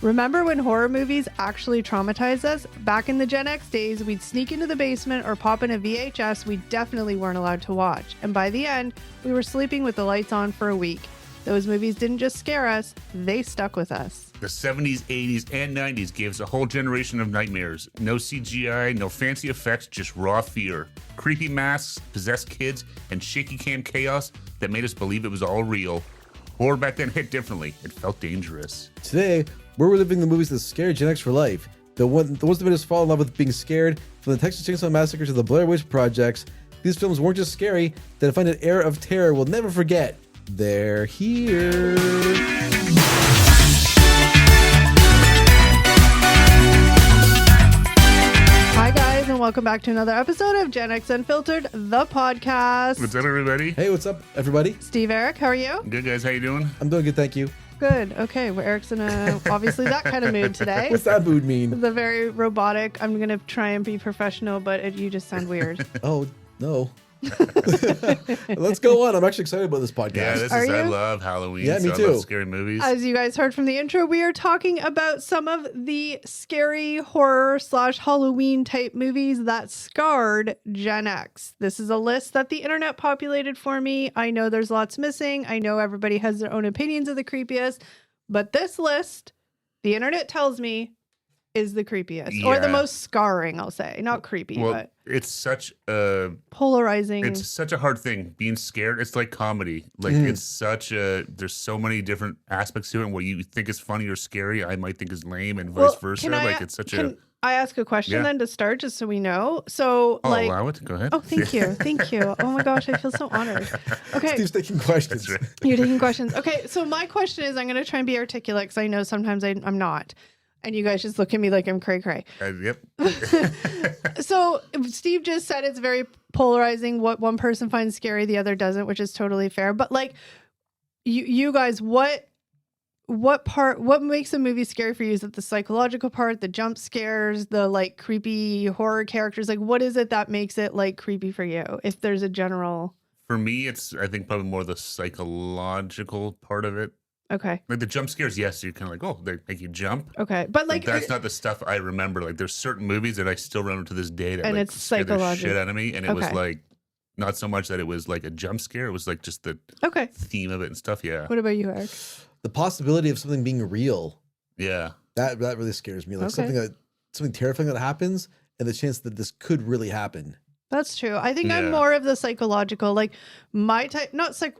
Remember when horror movies actually traumatized us? Back in the Gen X days, we'd sneak into the basement or pop in a VHS we definitely weren't allowed to watch. And by the end, we were sleeping with the lights on for a week. Those movies didn't just scare us, they stuck with us. The 70s, 80s, and 90s gave us a whole generation of nightmares. No CGI, no fancy effects, just raw fear. Creepy masks, possessed kids, and shaky cam chaos that made us believe it was all real. Horror back then hit differently. It felt dangerous. Today, we're reliving the movies that scared Gen X for life. The ones that made us fall in love with being scared, from the Texas Chainsaw Massacre to the Blair Witch Projects. These films weren't just scary, they defined an era of terror we'll never forget. They're here. Hi guys, and welcome back to another episode of Gen X Unfiltered, the podcast. What's up, everybody? Hey, what's up, everybody? Steve, Eric, how are you? Good, guys. How you doing? I'm doing good, thank you. Good. Okay, well, Eric's in a obviously that kind of mood today. What's that mood mean? The very robotic. I'm gonna try and be professional, but you just sound weird. Oh, no. Let's go on. I'm actually excited about this podcast. Yeah, I love Halloween. Yeah, me so too. I love scary movies. As you guys heard from the intro, we are talking about some of the scary horror / Halloween type movies that scarred Gen X. This is a list that the internet populated for me. I know there's lots missing. I know everybody has their own opinions of the creepiest, but this list, the internet tells me, is the creepiest or the most scarring, I'll say. Not creepy, but it's such a polarizing. It's such a hard thing. Being scared, it's like comedy. Like it's such a, there's so many different aspects to it. And what you think is funny or scary, I might think is lame, and vice versa. Like it's such a. I ask a question then to start, just so we know? So, like, allow it. Go ahead. Oh, thank you. Thank you. Oh my gosh, I feel so honored. Okay. Steve's taking questions. That's right. You're taking questions. Okay, so my question is, I'm going to try and be articulate because I know sometimes I'm not. And you guys just look at me like I'm cray-cray. Yep. So Steve just said it's very polarizing. What one person finds scary, the other doesn't, which is totally fair. But like, you guys, what makes a movie scary for you? Is it the psychological part, the jump scares, the like creepy horror characters? Like, what is it that makes it like creepy for you? If there's a general. For me, it's I think probably more the psychological part of it. Okay. Like the jump scares, yes, you're kind of like, oh, they make you jump. Okay, but like that's not the stuff I remember. Like there's certain movies that I still remember to this day that and like it's scared the psychological shit out of me, and it was like not so much that it was like a jump scare. It was like just the theme of it and stuff. Yeah. What about you, Eric? The possibility of something being real. Yeah. That really scares me. Like something terrifying that happens, and the chance that this could really happen. That's true. I think I'm more of the psychological, like my type,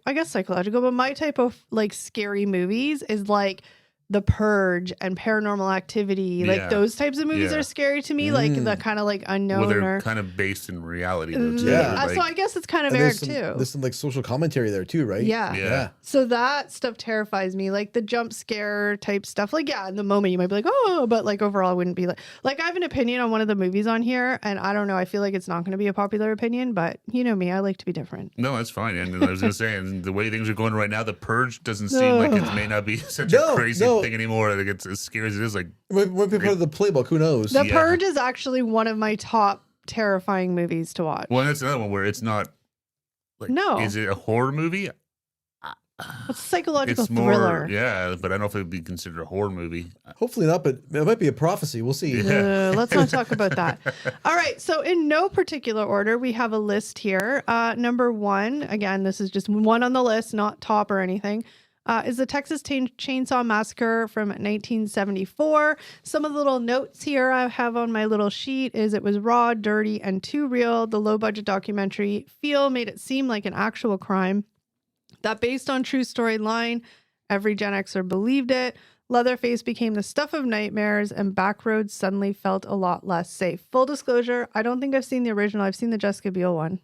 I guess psychological, but my type of like scary movies is like The Purge and Paranormal Activity. Like those types of movies are scary to me. Like the kind of like unknown. Well, they're kind of based in reality though, too. Yeah. So I guess it's kind of Eric too. There's some like social commentary there too, right? Yeah. So that stuff terrifies me. Like the jump scare type stuff. Like, in the moment you might be like, oh, but like overall I wouldn't be like I have an opinion on one of the movies on here, and I don't know. I feel like it's not going to be a popular opinion, but you know me, I like to be different. No, that's fine. And I was going to say, and the way things are going right now, The Purge doesn't seem like it may not be such a crazy thing anymore. Like it's as scary as it is. Like it might be part of the playbook. Who knows? The Purge is actually one of my top terrifying movies to watch. Well, that's another one where it's not like, is it a horror movie? It's a psychological thriller. More, but I don't know if it would be considered a horror movie. Hopefully not, but it might be a prophecy. We'll see. Let's not talk about that. All right. So in no particular order, we have a list here. Number one, again, this is just one on the list, not top or anything, is the Texas Chainsaw Massacre from 1974. Some of the little notes here I have on my little sheet is it was raw, dirty, and too real. The low-budget documentary feel made it seem like an actual crime. That based on true storyline, every Gen Xer believed it. Leatherface became the stuff of nightmares, and Backroads suddenly felt a lot less safe. Full disclosure, I don't think I've seen the original. I've seen the Jessica Biel one.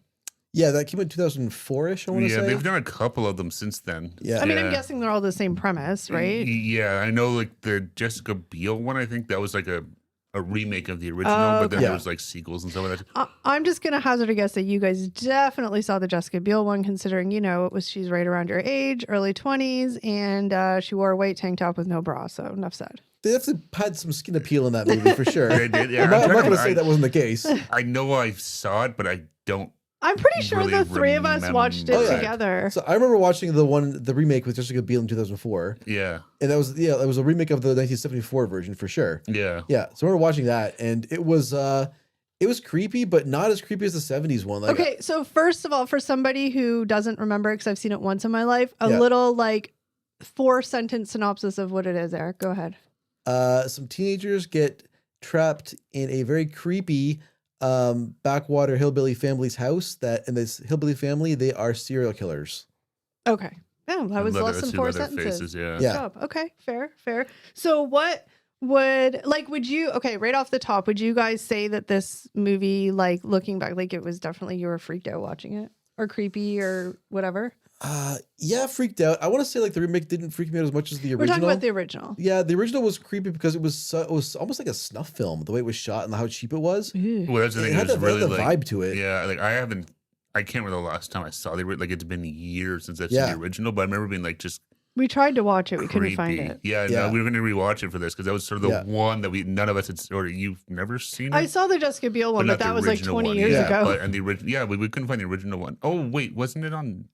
Yeah, that came in 2004-ish, I want to say. Yeah, they've done a couple of them since then. Yeah. I mean, I'm guessing they're all the same premise, right? Yeah, I know like the Jessica Biel one, I think that was like a remake of the original, but then there was like sequels and stuff like that. I'm just going to hazard a guess that you guys definitely saw the Jessica Biel one, considering, she's right around your age, early 20s, and she wore a white tank top with no bra, so enough said. They definitely had some skin appeal in that movie for sure. They did, yeah. I'm not going to say that wasn't the case. I know I saw it, but I don't I'm pretty sure really the three of us watched it remember. together. So I remember watching the remake with Jessica Biel in 2004, Yeah. and that was it was a remake of the 1974 version for sure. Yeah. Yeah, so we were watching that, and it was creepy, but not as creepy as the 70s one. Like, Okay, so first of all, for somebody who doesn't remember, because I've seen it once in my life, a Yeah. little like 4-sentence synopsis of what it is, Eric. Go ahead. some teenagers get trapped in a very creepy backwater hillbilly family's house. That in this hillbilly family, they are serial killers. Okay. Yeah, that was less than 4 Leather sentences. faces, yeah. Yeah. Job. Okay, fair. So what would you, okay, right off the top, would you guys say that this movie, like looking back, like it was definitely you were freaked out watching it or creepy or whatever? Yeah, freaked out. I want to say like the remake didn't freak me out as much as the original. We're talking about the original. Yeah, the original was creepy because it was almost like a snuff film, the way it was shot and how cheap it was. Ew. Well, that's the It thing. had It was the really vibe like to it. Yeah, like I can't remember the last time I saw like it's been years since I've Yeah. seen the original, but I remember being like just We tried to watch it. We couldn't creepy. find it. Yeah, Yeah. no, we were going to rewatch it for this because that was sort of the Yeah. one that none of us had, or you've never seen it. I saw the Jessica Biel one, but not that the was like original 20 one. years Yeah. ago. But and the original, yeah, we couldn't find the original one. Oh wait, wasn't it on?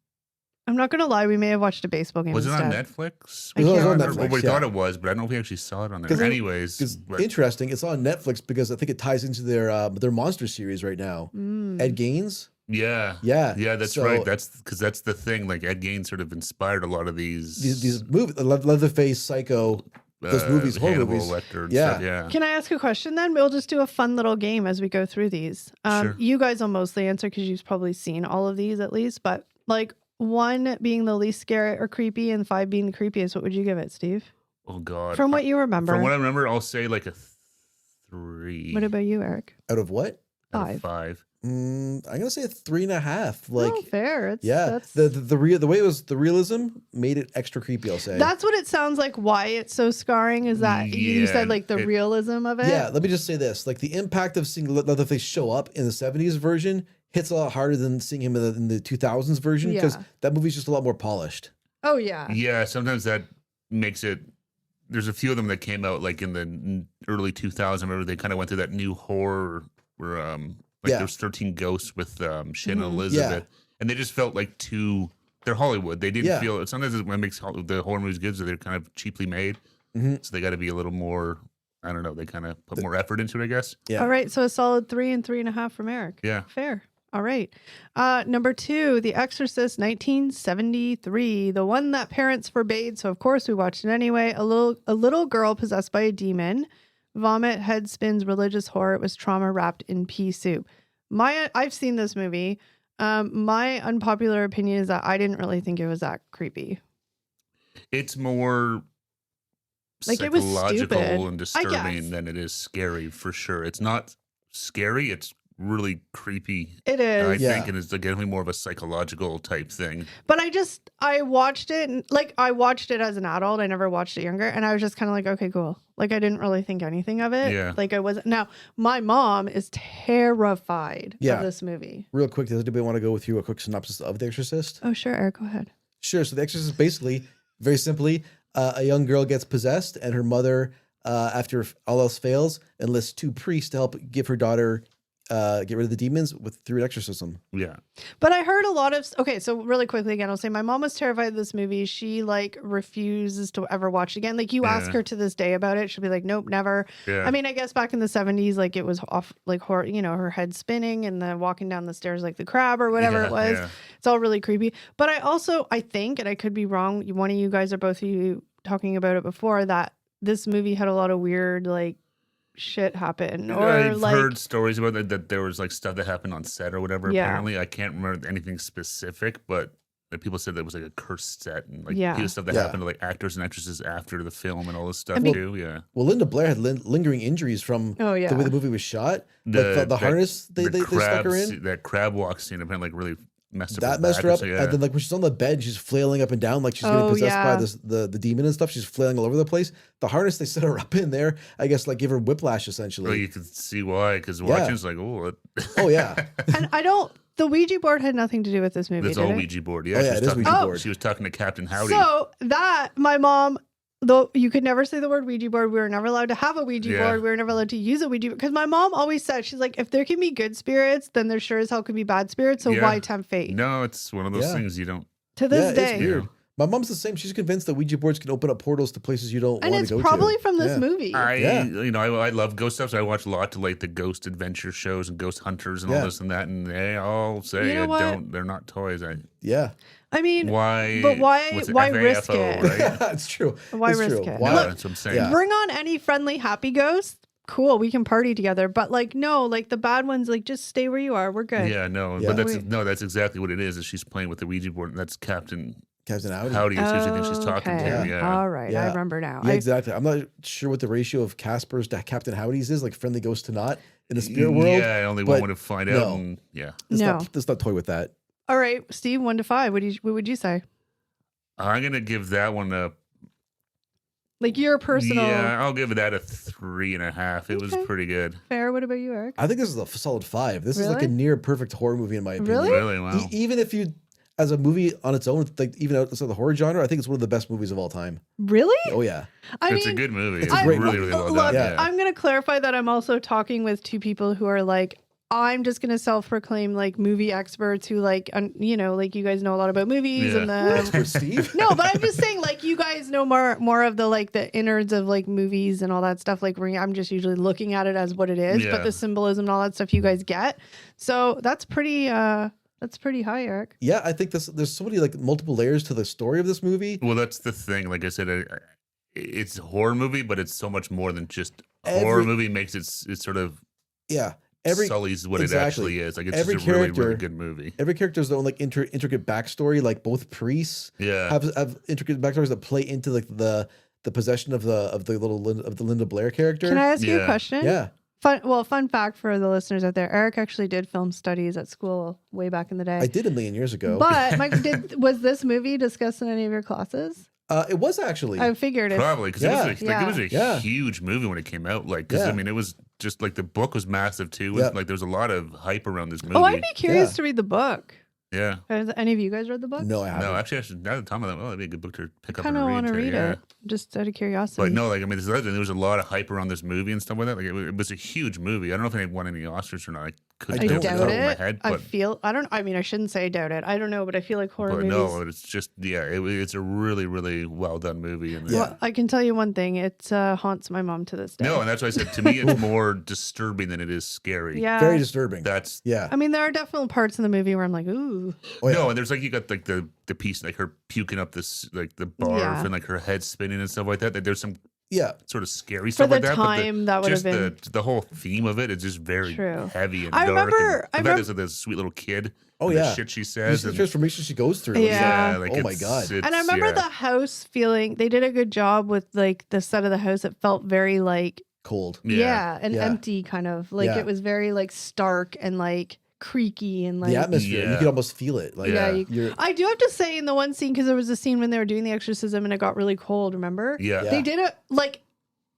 I'm not going to lie. We may have watched a baseball game Was it on instead. Netflix? I can't It was on remember. Netflix, Well, we yeah. thought it was, but I don't know if we actually saw it on there. 'Cause Anyways, Because but- interesting, it's on Netflix because I think it ties into their monster series right now. Mm. Ed Gaines. yeah, Yeah, that's so- right. That's because that's the thing. Like Ed Gein sort of inspired a lot of These movies, Leatherface, Psycho, those movies, horror Hannibal movies. Lecter and Yeah. stuff, yeah. Can I ask a question then? We'll just do a fun little game as we go through these. Sure. You guys will mostly answer because you've probably seen all of these at least, but like 1 being the least scary or creepy and 5 being the creepiest, what would you give it, Steve? Oh God. From what you remember. From what I remember, I'll say like a 3. What about you, Eric? Out of what? out of 5? I'm gonna say a 3.5. Like, Oh, fair. It's, yeah, That's, the way it was, the realism made it extra creepy. I'll say. that's what it sounds like. Why it's so scarring is that you Yeah, said like the realism of it. Yeah, let me just say this: like the impact of seeing Leatherface show up in the '70s version hits a lot harder than seeing him in the 2000s version because Yeah. that movie's just a lot more polished. Oh yeah. Yeah, sometimes that makes it. There's a few of them that came out like in the early 2000s. I remember they kind of went through that new horror where like Yeah. there was 13 Ghosts with Shannon Mhm. Elizabeth, and they just felt like they're Hollywood. They didn't Yeah. feel. Sometimes what makes the horror movies good is that they're kind of cheaply made, Mhm. so they got to be a little more. I don't know. They kind of put more effort into it, I guess. Yeah. All right. So a solid 3 and 3.5 from Eric. Yeah. Fair. All right. Number 2, The Exorcist, 1973, the one that parents forbade. So of course we watched it anyway. A little girl possessed by a demon, vomit, head spins, religious horror. It was trauma wrapped in pea soup. I've seen this movie. My unpopular opinion is that I didn't really think it was that creepy. It's more Like, it was psychological stupid, and I disturbing guess. than it is scary for sure. It's not scary. It's really creepy. It is. I Yeah. think, and it's definitely more of a psychological type thing. But I watched it, and like I watched it as an adult. I never watched it younger. And I was just kind of like, okay, cool. Like I didn't really think anything of it. Yeah. Like I wasn't. Now, my mom is terrified Yeah. of this movie. Real quick, does anybody want to go with you a quick synopsis of The Exorcist? Oh, sure, Eric, go ahead. Sure. So The Exorcist basically, very simply, a young girl gets possessed, and her mother, after all else fails, enlists 2 priests to help give her daughter get rid of the demons through an exorcism. Yeah. But I heard a lot of. Okay, so really quickly again, I'll say my mom was terrified of this movie. She like refuses to ever watch it again. Like you ask Yeah. her to this day about it, she'll be like, nope, never. Yeah. I mean, I guess back in the 70s, like it was off, like horror, her head spinning and the walking down the stairs like the crab or whatever Yeah, it was. yeah. It's all really creepy. But I think, and I could be wrong, one of you guys or both of you talking about it before, that this movie had a lot of weird like shit happen. Or I've like heard stories about that there was like stuff that happened on set or whatever. Yeah. Apparently, I can't remember anything specific, but that people said that was like a cursed set and like Yeah. stuff that Yeah. happened to like actors and actresses after the film and all this stuff I mean- too. Yeah. Well, Linda Blair had lingering injuries from Oh, yeah. the way the movie was shot. The harness they stuck her in. That crab walk scene apparently like really messed up. That her messed back her or up, so, yeah. and then like when she's on the bed, she's flailing up and down like she's getting Oh, possessed by yeah. the demon and stuff. She's flailing all over the place. The harness they set her up in there, I guess, like give her whiplash Well, essentially. you could see why, because Yeah. watching it's like, oh, Oh yeah, and the Ouija board had nothing to do with this movie. That's did all it? Ouija board. Yeah, Oh, she yeah, was it is talking- Ouija Oh. board. She was talking to Captain Howdy. So that my mom though you could never say the word Ouija board. We were never allowed to have a Ouija board. We were never allowed to use a Ouija board. Because my mom always said, she's like, if there can be good spirits, then there sure as hell could be bad spirits. So why tempt fate? No, it's one of those things you don't. To this day. It's weird. My mom's the same. She's convinced that Ouija boards can open up portals to places you don't want to go to. And it's probably from this movie. I love ghost stuff, so I watch a lot to like the ghost adventure shows and ghost hunters and all this and that, and they all say they're not toys. I mean, why? But why risk it? Right? Yeah, it's true. Why risk it? Why? That's what I'm saying. Bring on any friendly, happy ghost. Cool, we can party together. But like, no, like the bad ones, like just stay where you are. We're good. Yeah, no, but that's exactly what it is. Is she's playing with the Ouija board, and that's Captain Howdy. Howdy is usually she's talking to him. Yeah. All right. I remember now. Yeah, exactly. I'm not sure what the ratio of Caspers to Captain Howdy's is, like friendly ghost to not in the spirit world. Yeah, only one would find out. And, let's not toy with that. All right, Steve, 1 to 5. What would you say? I'm gonna give that one a. Like your personal. Yeah, I'll give that a 3.5. It was pretty good. Fair. What about you, Eric? I think this is a solid 5. This is like a near perfect horror movie in my opinion. Really? Wow. Even if you, as a movie on its own, like even outside of the horror genre, I think it's one of the best movies of all time. Really? Oh yeah. It's a good movie. It's great really, movie. really well done. Yeah. I'm going to clarify that I'm also talking with two people who are like, I'm just going to self-proclaim like movie experts who like, like you guys know a lot about movies and the Steve. No, but I'm just saying like you guys know more of the like the innards of like movies and all that stuff. Like I'm just usually looking at it as what it is, but the symbolism and all that stuff you guys get. So that's pretty high, Eric. Yeah, I think there's so many like multiple layers to the story of this movie. Well, that's the thing. Like I said, it's a horror movie, but it's so much more than just a horror movie. Makes it's sort of sullies what it actually is. Like it's just a really, really good movie. Every character has their own like intricate backstory. Like both priests have intricate backstories that play into like the possession of the Linda Blair character. Can I ask you a question? Yeah. Fun fact for the listeners out there: Eric actually did film studies at school way back in the day. I did a million years ago. But was this movie discussed in any of your classes? It was actually. I figured it. Probably because it was a huge movie when it came out. Like, because I mean, it was just like the book was massive too. Like, there was a lot of hype around this movie. Oh, I'd be curious to read the book. Yeah. Has any of you guys read the book? No, I haven't. No, actually, I should. Now that Tom of that, that'd be a good book to pick up and read. I kind of want to read it, it, just out of curiosity. But no, like I mean, there was a lot of hype around this movie and stuff like that. Like it was a huge movie. I don't know if it won any Oscars or not. I doubt it. My head, I shouldn't say I doubt it. I don't know, but I feel like horror movies. No, it's just it's a really, really well done movie. And well, I can tell you one thing: it haunts my mom to this day. No, and that's why I said to me it's more disturbing than it is scary. Yeah, very disturbing. That's I mean, there are definitely parts in the movie where I'm like, ooh. Oh, yeah. No, and there's like you got like the piece like her puking up this like the barf and like her head spinning and stuff like that. Like, there's some sort of scary stuff like that. For the time, that would have been the whole theme of it is just very heavy and I dark. Remember there's this sweet little kid. Oh the shit she says, the transformation she goes through. Yeah, like, oh my god. And I remember the house feeling. They did a good job with like the set of the house. It felt very like cold. And empty, kind of like it was very like stark and like creaky and like the atmosphere. You could almost feel it. Like I do have to say in the one scene, because there was a scene when they were doing the exorcism and it got really cold. Remember? Yeah. They did it like.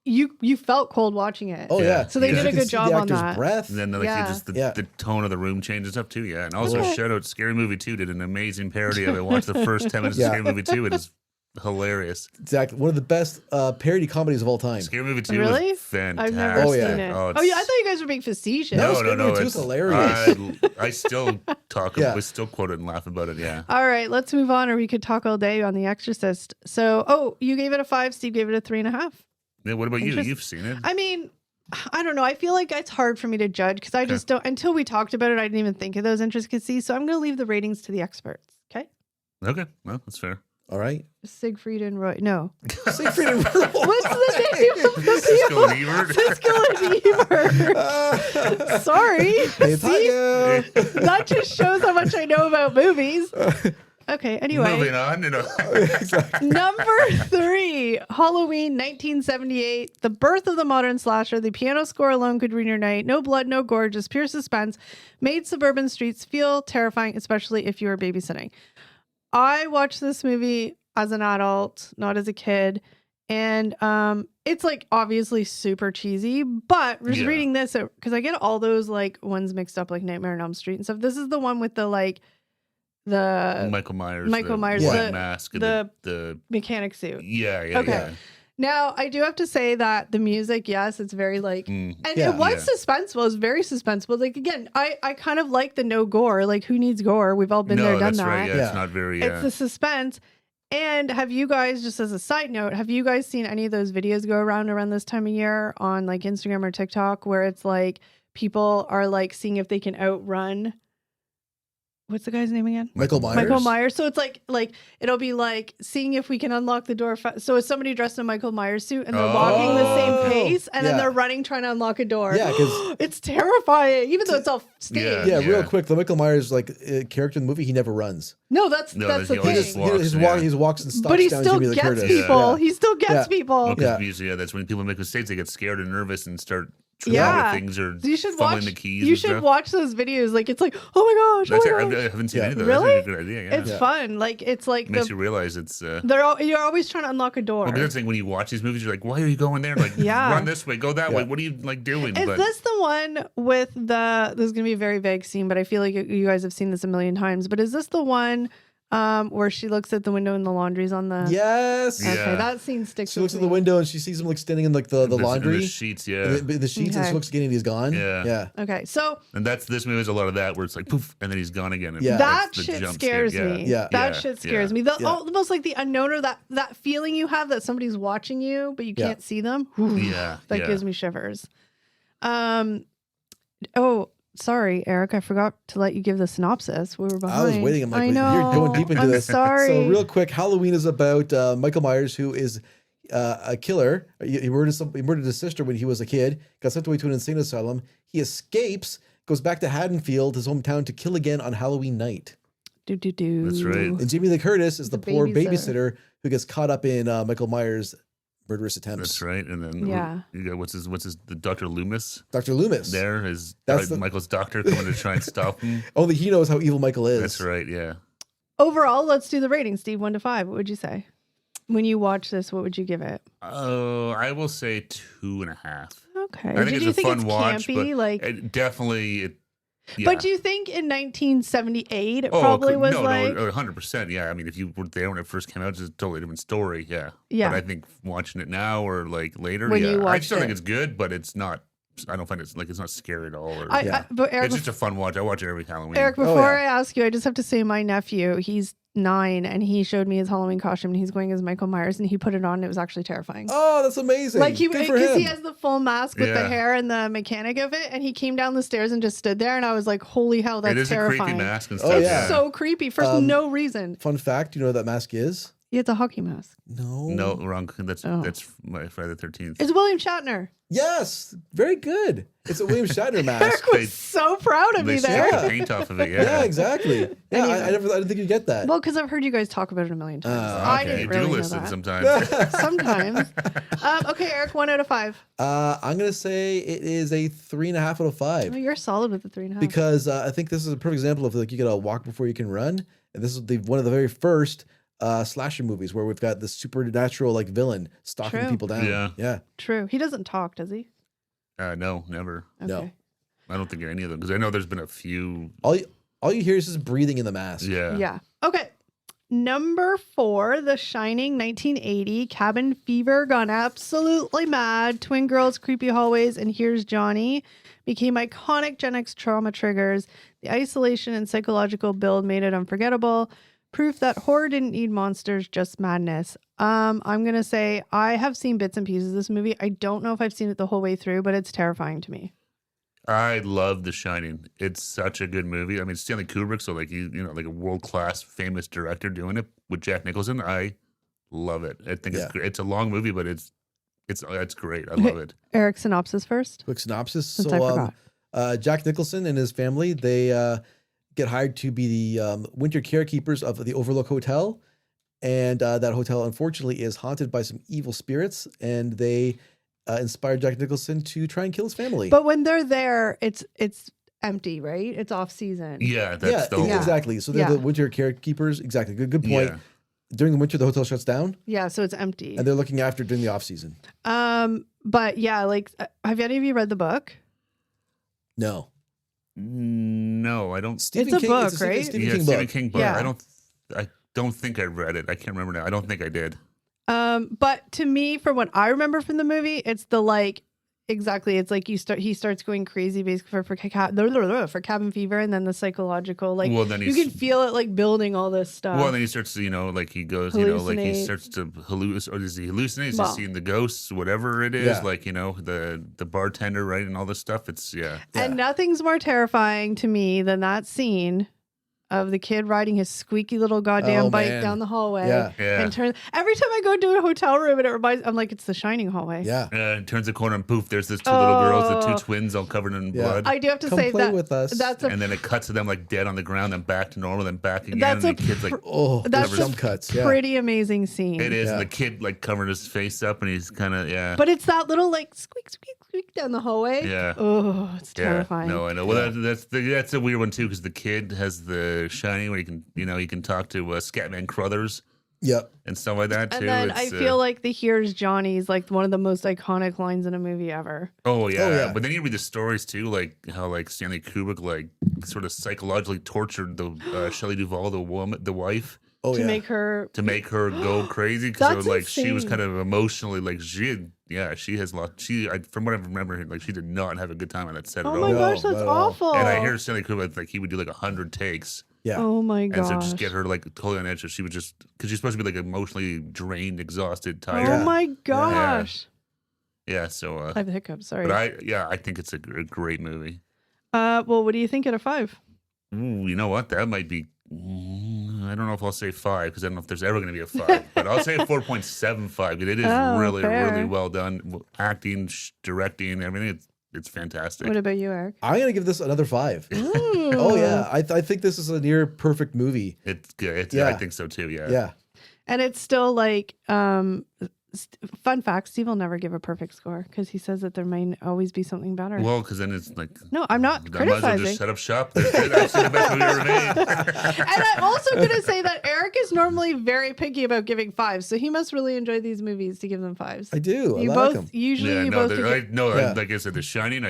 You felt cold watching it. Oh yeah. So they did a good job on that. Breath. And then just the tone of the room changes up too. Yeah. And also shout out Scary Movie 2 did an amazing parody of it. Watch the first 10 minutes of Scary Movie 2. It is hilarious. Exactly. One of the best parody comedies of all time. Scary Movie 2 really? was fantastic. I've never seen it. I thought you guys were being facetious. No, Scary Movie 2 is hilarious. I still we still quote it and laugh about it. Yeah. All right, let's move on, or we could talk all day on The Exorcist. So, you gave it a 5. Steve gave it a 3.5. Yeah, what about you? You've seen it. I mean, I don't know. I feel like it's hard for me to judge because I just don't. Until we talked about it, I didn't even think of those intricacies. So I'm going to leave the ratings to the experts. Okay. Okay. Well, that's fair. All right. Siegfried and Roy. No. Siegfried and Roy. What's the name of the Siskel and Siskel and Ebert. Sorry. Hey, See? That just shows how much I know about movies. Okay, anyway. Moving on. Number 3, Halloween 1978. The birth of the modern slasher. The piano score alone could ruin your night. No blood, no gore, just pure suspense. Made suburban streets feel terrifying, especially if you were babysitting. I watched this movie as an adult, not as a kid. And it's like obviously super cheesy, but just reading this, because I get all those like ones mixed up, like Nightmare on Elm Street and stuff. This is the one with the like, the Michael Myers, the white mask, and the mechanic suit. Yeah. Okay. Now, I do have to say that the music, yes, it's very like, and Yeah. it was suspenseful. It's very suspenseful. Like, again, I kind of like the no gore. Like, who needs gore? We've all been there, done that's that. right. Yeah, Yeah. it's not very. It's the suspense. And have you guys, just as a side note, have you guys seen any of those videos go around this time of year on like Instagram or TikTok where it's like people are like seeing if they can outrun, what's the guy's name again? Michael Myers. Michael Myers. So it's like it'll be like seeing if we can unlock the door. So it's somebody dressed in a Michael Myers suit and they're walking the same pace and then they're running trying to unlock a door. Yeah, because it's terrifying, even though it's all staged. yeah, real quick, the Michael Myers character in the movie, he never runs. No, that's he the always thing. walks. He walks and stalks But he down still Jamie Lee gets Curtis. people. Yeah. He still gets people. Well, 'cause usually, that's when people make mistakes. They get scared and nervous and start tripping Yeah. over things or You should fumbling watch the keys. You and should stuff. watch those videos. Like it's like, oh my gosh, That's oh it. my gosh. I haven't seen any of those. Really? That's a good idea. Yeah. It's fun. Like it's like Makes you realize it's. you're always trying to unlock a door. Well, the other thing when you watch these movies, you're like, why are you going there? Like, Yeah. run this way, go that way. What are you like doing? Is this the one with the? This is gonna be a very vague scene, but I feel like you guys have seen this a million times. But is this the one where she looks at the window and the laundry's on the? Yes. Okay, Yeah. that scene sticks. She with looks at me. the window and she sees him like standing in like the laundry. in the sheets, yeah. In the sheets, and Okay. she looks again and he's gone. Yeah. Yeah. Okay, so And this movie has a lot of that where it's like poof, and then he's gone again. And Yeah. that it's the shit jump scares scare. me. Yeah. That Yeah. shit scares Yeah. me. Yeah. Almost like the unknown or that feeling you have that somebody's watching you, but you Yeah. can't see them. Whew, Yeah. that yeah. gives me shivers. Oh, sorry, Eric. I forgot to let you give the synopsis. We were behind. I was waiting. I'm like, I wait, know. you're going deep into I'm this. sorry. So real quick, Halloween is about Michael Myers, who is a killer. He murdered his sister when he was a kid. Got sent away to an insane asylum. He escapes, goes back to Haddonfield, his hometown, to kill again on Halloween night. Do. That's right. And Jamie Lee Curtis is the poor babysitter. babysitter who gets caught up in Michael Myers' murderous attempts. That's right. And then Yeah. you got what's his the Dr. Loomis Dr. Loomis. there is That's Michael's doctor coming to try and stop him. Only he knows how evil Michael is. That's right. Yeah. Overall, let's do the rating, Steve. 1 to 5. What would you say? When you watch this, what would you give it? Oh, I will say 2.5. Okay. I think Do it's you a think fun it's watch, campy? but Like, it definitely. Yeah. but do you think in 1978 it probably was like? No, 100%. Yeah, I mean, if you were there when it first came out, it's a totally different story. Yeah, Yeah. But I think watching it now or like later, When yeah, you I watched still think it. it's good, but it's not. I don't find it's not scary at all. Or, But Eric, it's just a fun watch. I watch it every Halloween. Eric, Oh, before yeah. I ask you, I just have to say my nephew, he's 9 and he showed me his Halloween costume and he's going as Michael Myers and he put it on and it was actually terrifying. Oh, that's amazing. Like Good for because him. he has the full mask with the Yeah. hair and the mechanic of it, and he came down the stairs and just stood there, and I was like, "Holy hell, that's it is terrifying!" a creepy mask and Oh, stuff. yeah. It's so creepy for no reason. Fun fact, you know what that mask is? Yeah, it's a hockey mask. No. No, wrong. That's Oh. my Friday the 13th. It's William Shatner. Yes. Very good. It's a William Shatner mask. Eric was so proud of They me stick there. Yeah. the paint off of it. Yeah, Yeah, exactly. Yeah, Anyway. I didn't think you'd get that. Well, because I've heard you guys talk about it a million times. Oh, I okay. didn't You really do know listen that. sometimes. Sometimes. Okay, Eric, 1 out of 5. I'm gonna say it is a 3.5 out of 5 Oh, you're solid with the 3.5. because I think this is a perfect example of like you gotta walk before you can run, and this is one of the very first slasher movies where we've got the supernatural like villain stalking True. people down. Yeah. Yeah. True. He doesn't talk, does he? No, never. Okay. No. I don't think any of them because I know there's been a few. All you hear is just breathing in the mask. Yeah. Yeah. Okay. Number 4, The Shining, 1980. Cabin fever gone absolutely mad. Twin girls, creepy hallways, and here's Johnny. Became iconic Gen X trauma triggers. The isolation and psychological build made it unforgettable. Proof that horror didn't need monsters, just madness. I'm gonna say I have seen bits and pieces of this movie. I don't know if I've seen it the whole way through, but it's terrifying to me. I love The Shining. It's such a good movie. I mean, Stanley Kubrick, so like like a world class, famous director doing it with Jack Nicholson. I love it. I think it's great. It's a long movie, but it's great. I love it. Eric, synopsis first. Quick synopsis. Since I forgot. Jack Nicholson and his family, they get hired to be the winter carekeepers of the Overlook Hotel. And that hotel, unfortunately, is haunted by some evil spirits. And they inspired Jack Nicholson to try and kill his family. But when they're there, it's empty, right? It's off season. Yeah, that's the whole. exactly. So they're Yeah. the winter carekeepers. Exactly. Good point. Yeah. During the winter, the hotel shuts down, Yeah, so it's empty. and they're looking after during the off season. But yeah, like, have any of you read the book? No. No, I don't. Stephen It's a book, Stephen- right? Stephen Yeah, King Stephen book. King book. Yeah. I don't think I read it. I can't remember now. I don't think I did. But to me, from what I remember from the movie, it's the like exactly. It's like he starts going crazy basically for cabin fever, and then the psychological like Well, then you can feel it like building all this stuff. Well, then he starts to, like he goes, like he starts to hallucinate, or does he hallucinate? Is he seeing the ghosts, whatever it is, like, the bartender, right, and all this stuff. It's, And nothing's more terrifying to me than that scene of the kid riding his squeaky little goddamn bike down the hallway. Yeah. And every time I go to a hotel room and I'm like, it's the Shining hallway. Yeah. It turns the corner and poof, there's those two little girls, the two twins all covered in blood. I do have to Come say play that with us. And then it cuts to them like dead on the ground, then back to normal, then back again. That's and the kid's like, that's jump cuts. Yeah. pretty amazing scene. it is. And the kid like covering his face up and he's kind of, But it's that little like squeak, squeak, squeak down the hallway. Yeah. Oh, it's terrifying. No, I know. Well, that's a weird one too, because the kid has the Shining where he can talk to Scatman Crothers. Yep. And stuff like that too. And then I feel like the "Here's Johnny" is like one of the most iconic lines in a movie ever. Oh yeah. But then you read the stories too, like how like Stanley Kubrick like sort of psychologically tortured the Shelley Duvall, the wife. To make her go crazy because like insane. she was kind of emotionally like she has lost from what I remember like she did not have a good time on that set at all. Oh my gosh, that's awful. And I hear Stanley Kubrick like he would do like 100 takes. Yeah. Oh my gosh. And so just get her like totally on edge. So she would just because she's supposed to be like emotionally drained, exhausted, tired. Oh my gosh. Yeah. So I have the hiccups. Sorry. But I think it's a great movie. Well, what do you think out of 5? Ooh, you know what? That might be. I don't know if I'll say 5 because I don't know if there's ever going to be a 5, but I'll say 4.75 because it is really, really well done. Acting, directing, everything. It's fantastic. What about you, Eric? I'm gonna give this another 5. Oh yeah, I think this is a near perfect movie. It's good. I think so too. Yeah. Yeah. And it's still like fun fact, Steve will never give a perfect score because he says that there may always be something better. Well, because then it's like no, I'm not I might as well criticizing. just shut up shop. That's the best movie ever made. And I'm also going to say that Eric is normally very picky about giving 5s, so he must really enjoy these movies to give them 5s. I do. You I both like them. usually you no, both. like I said, The Shining.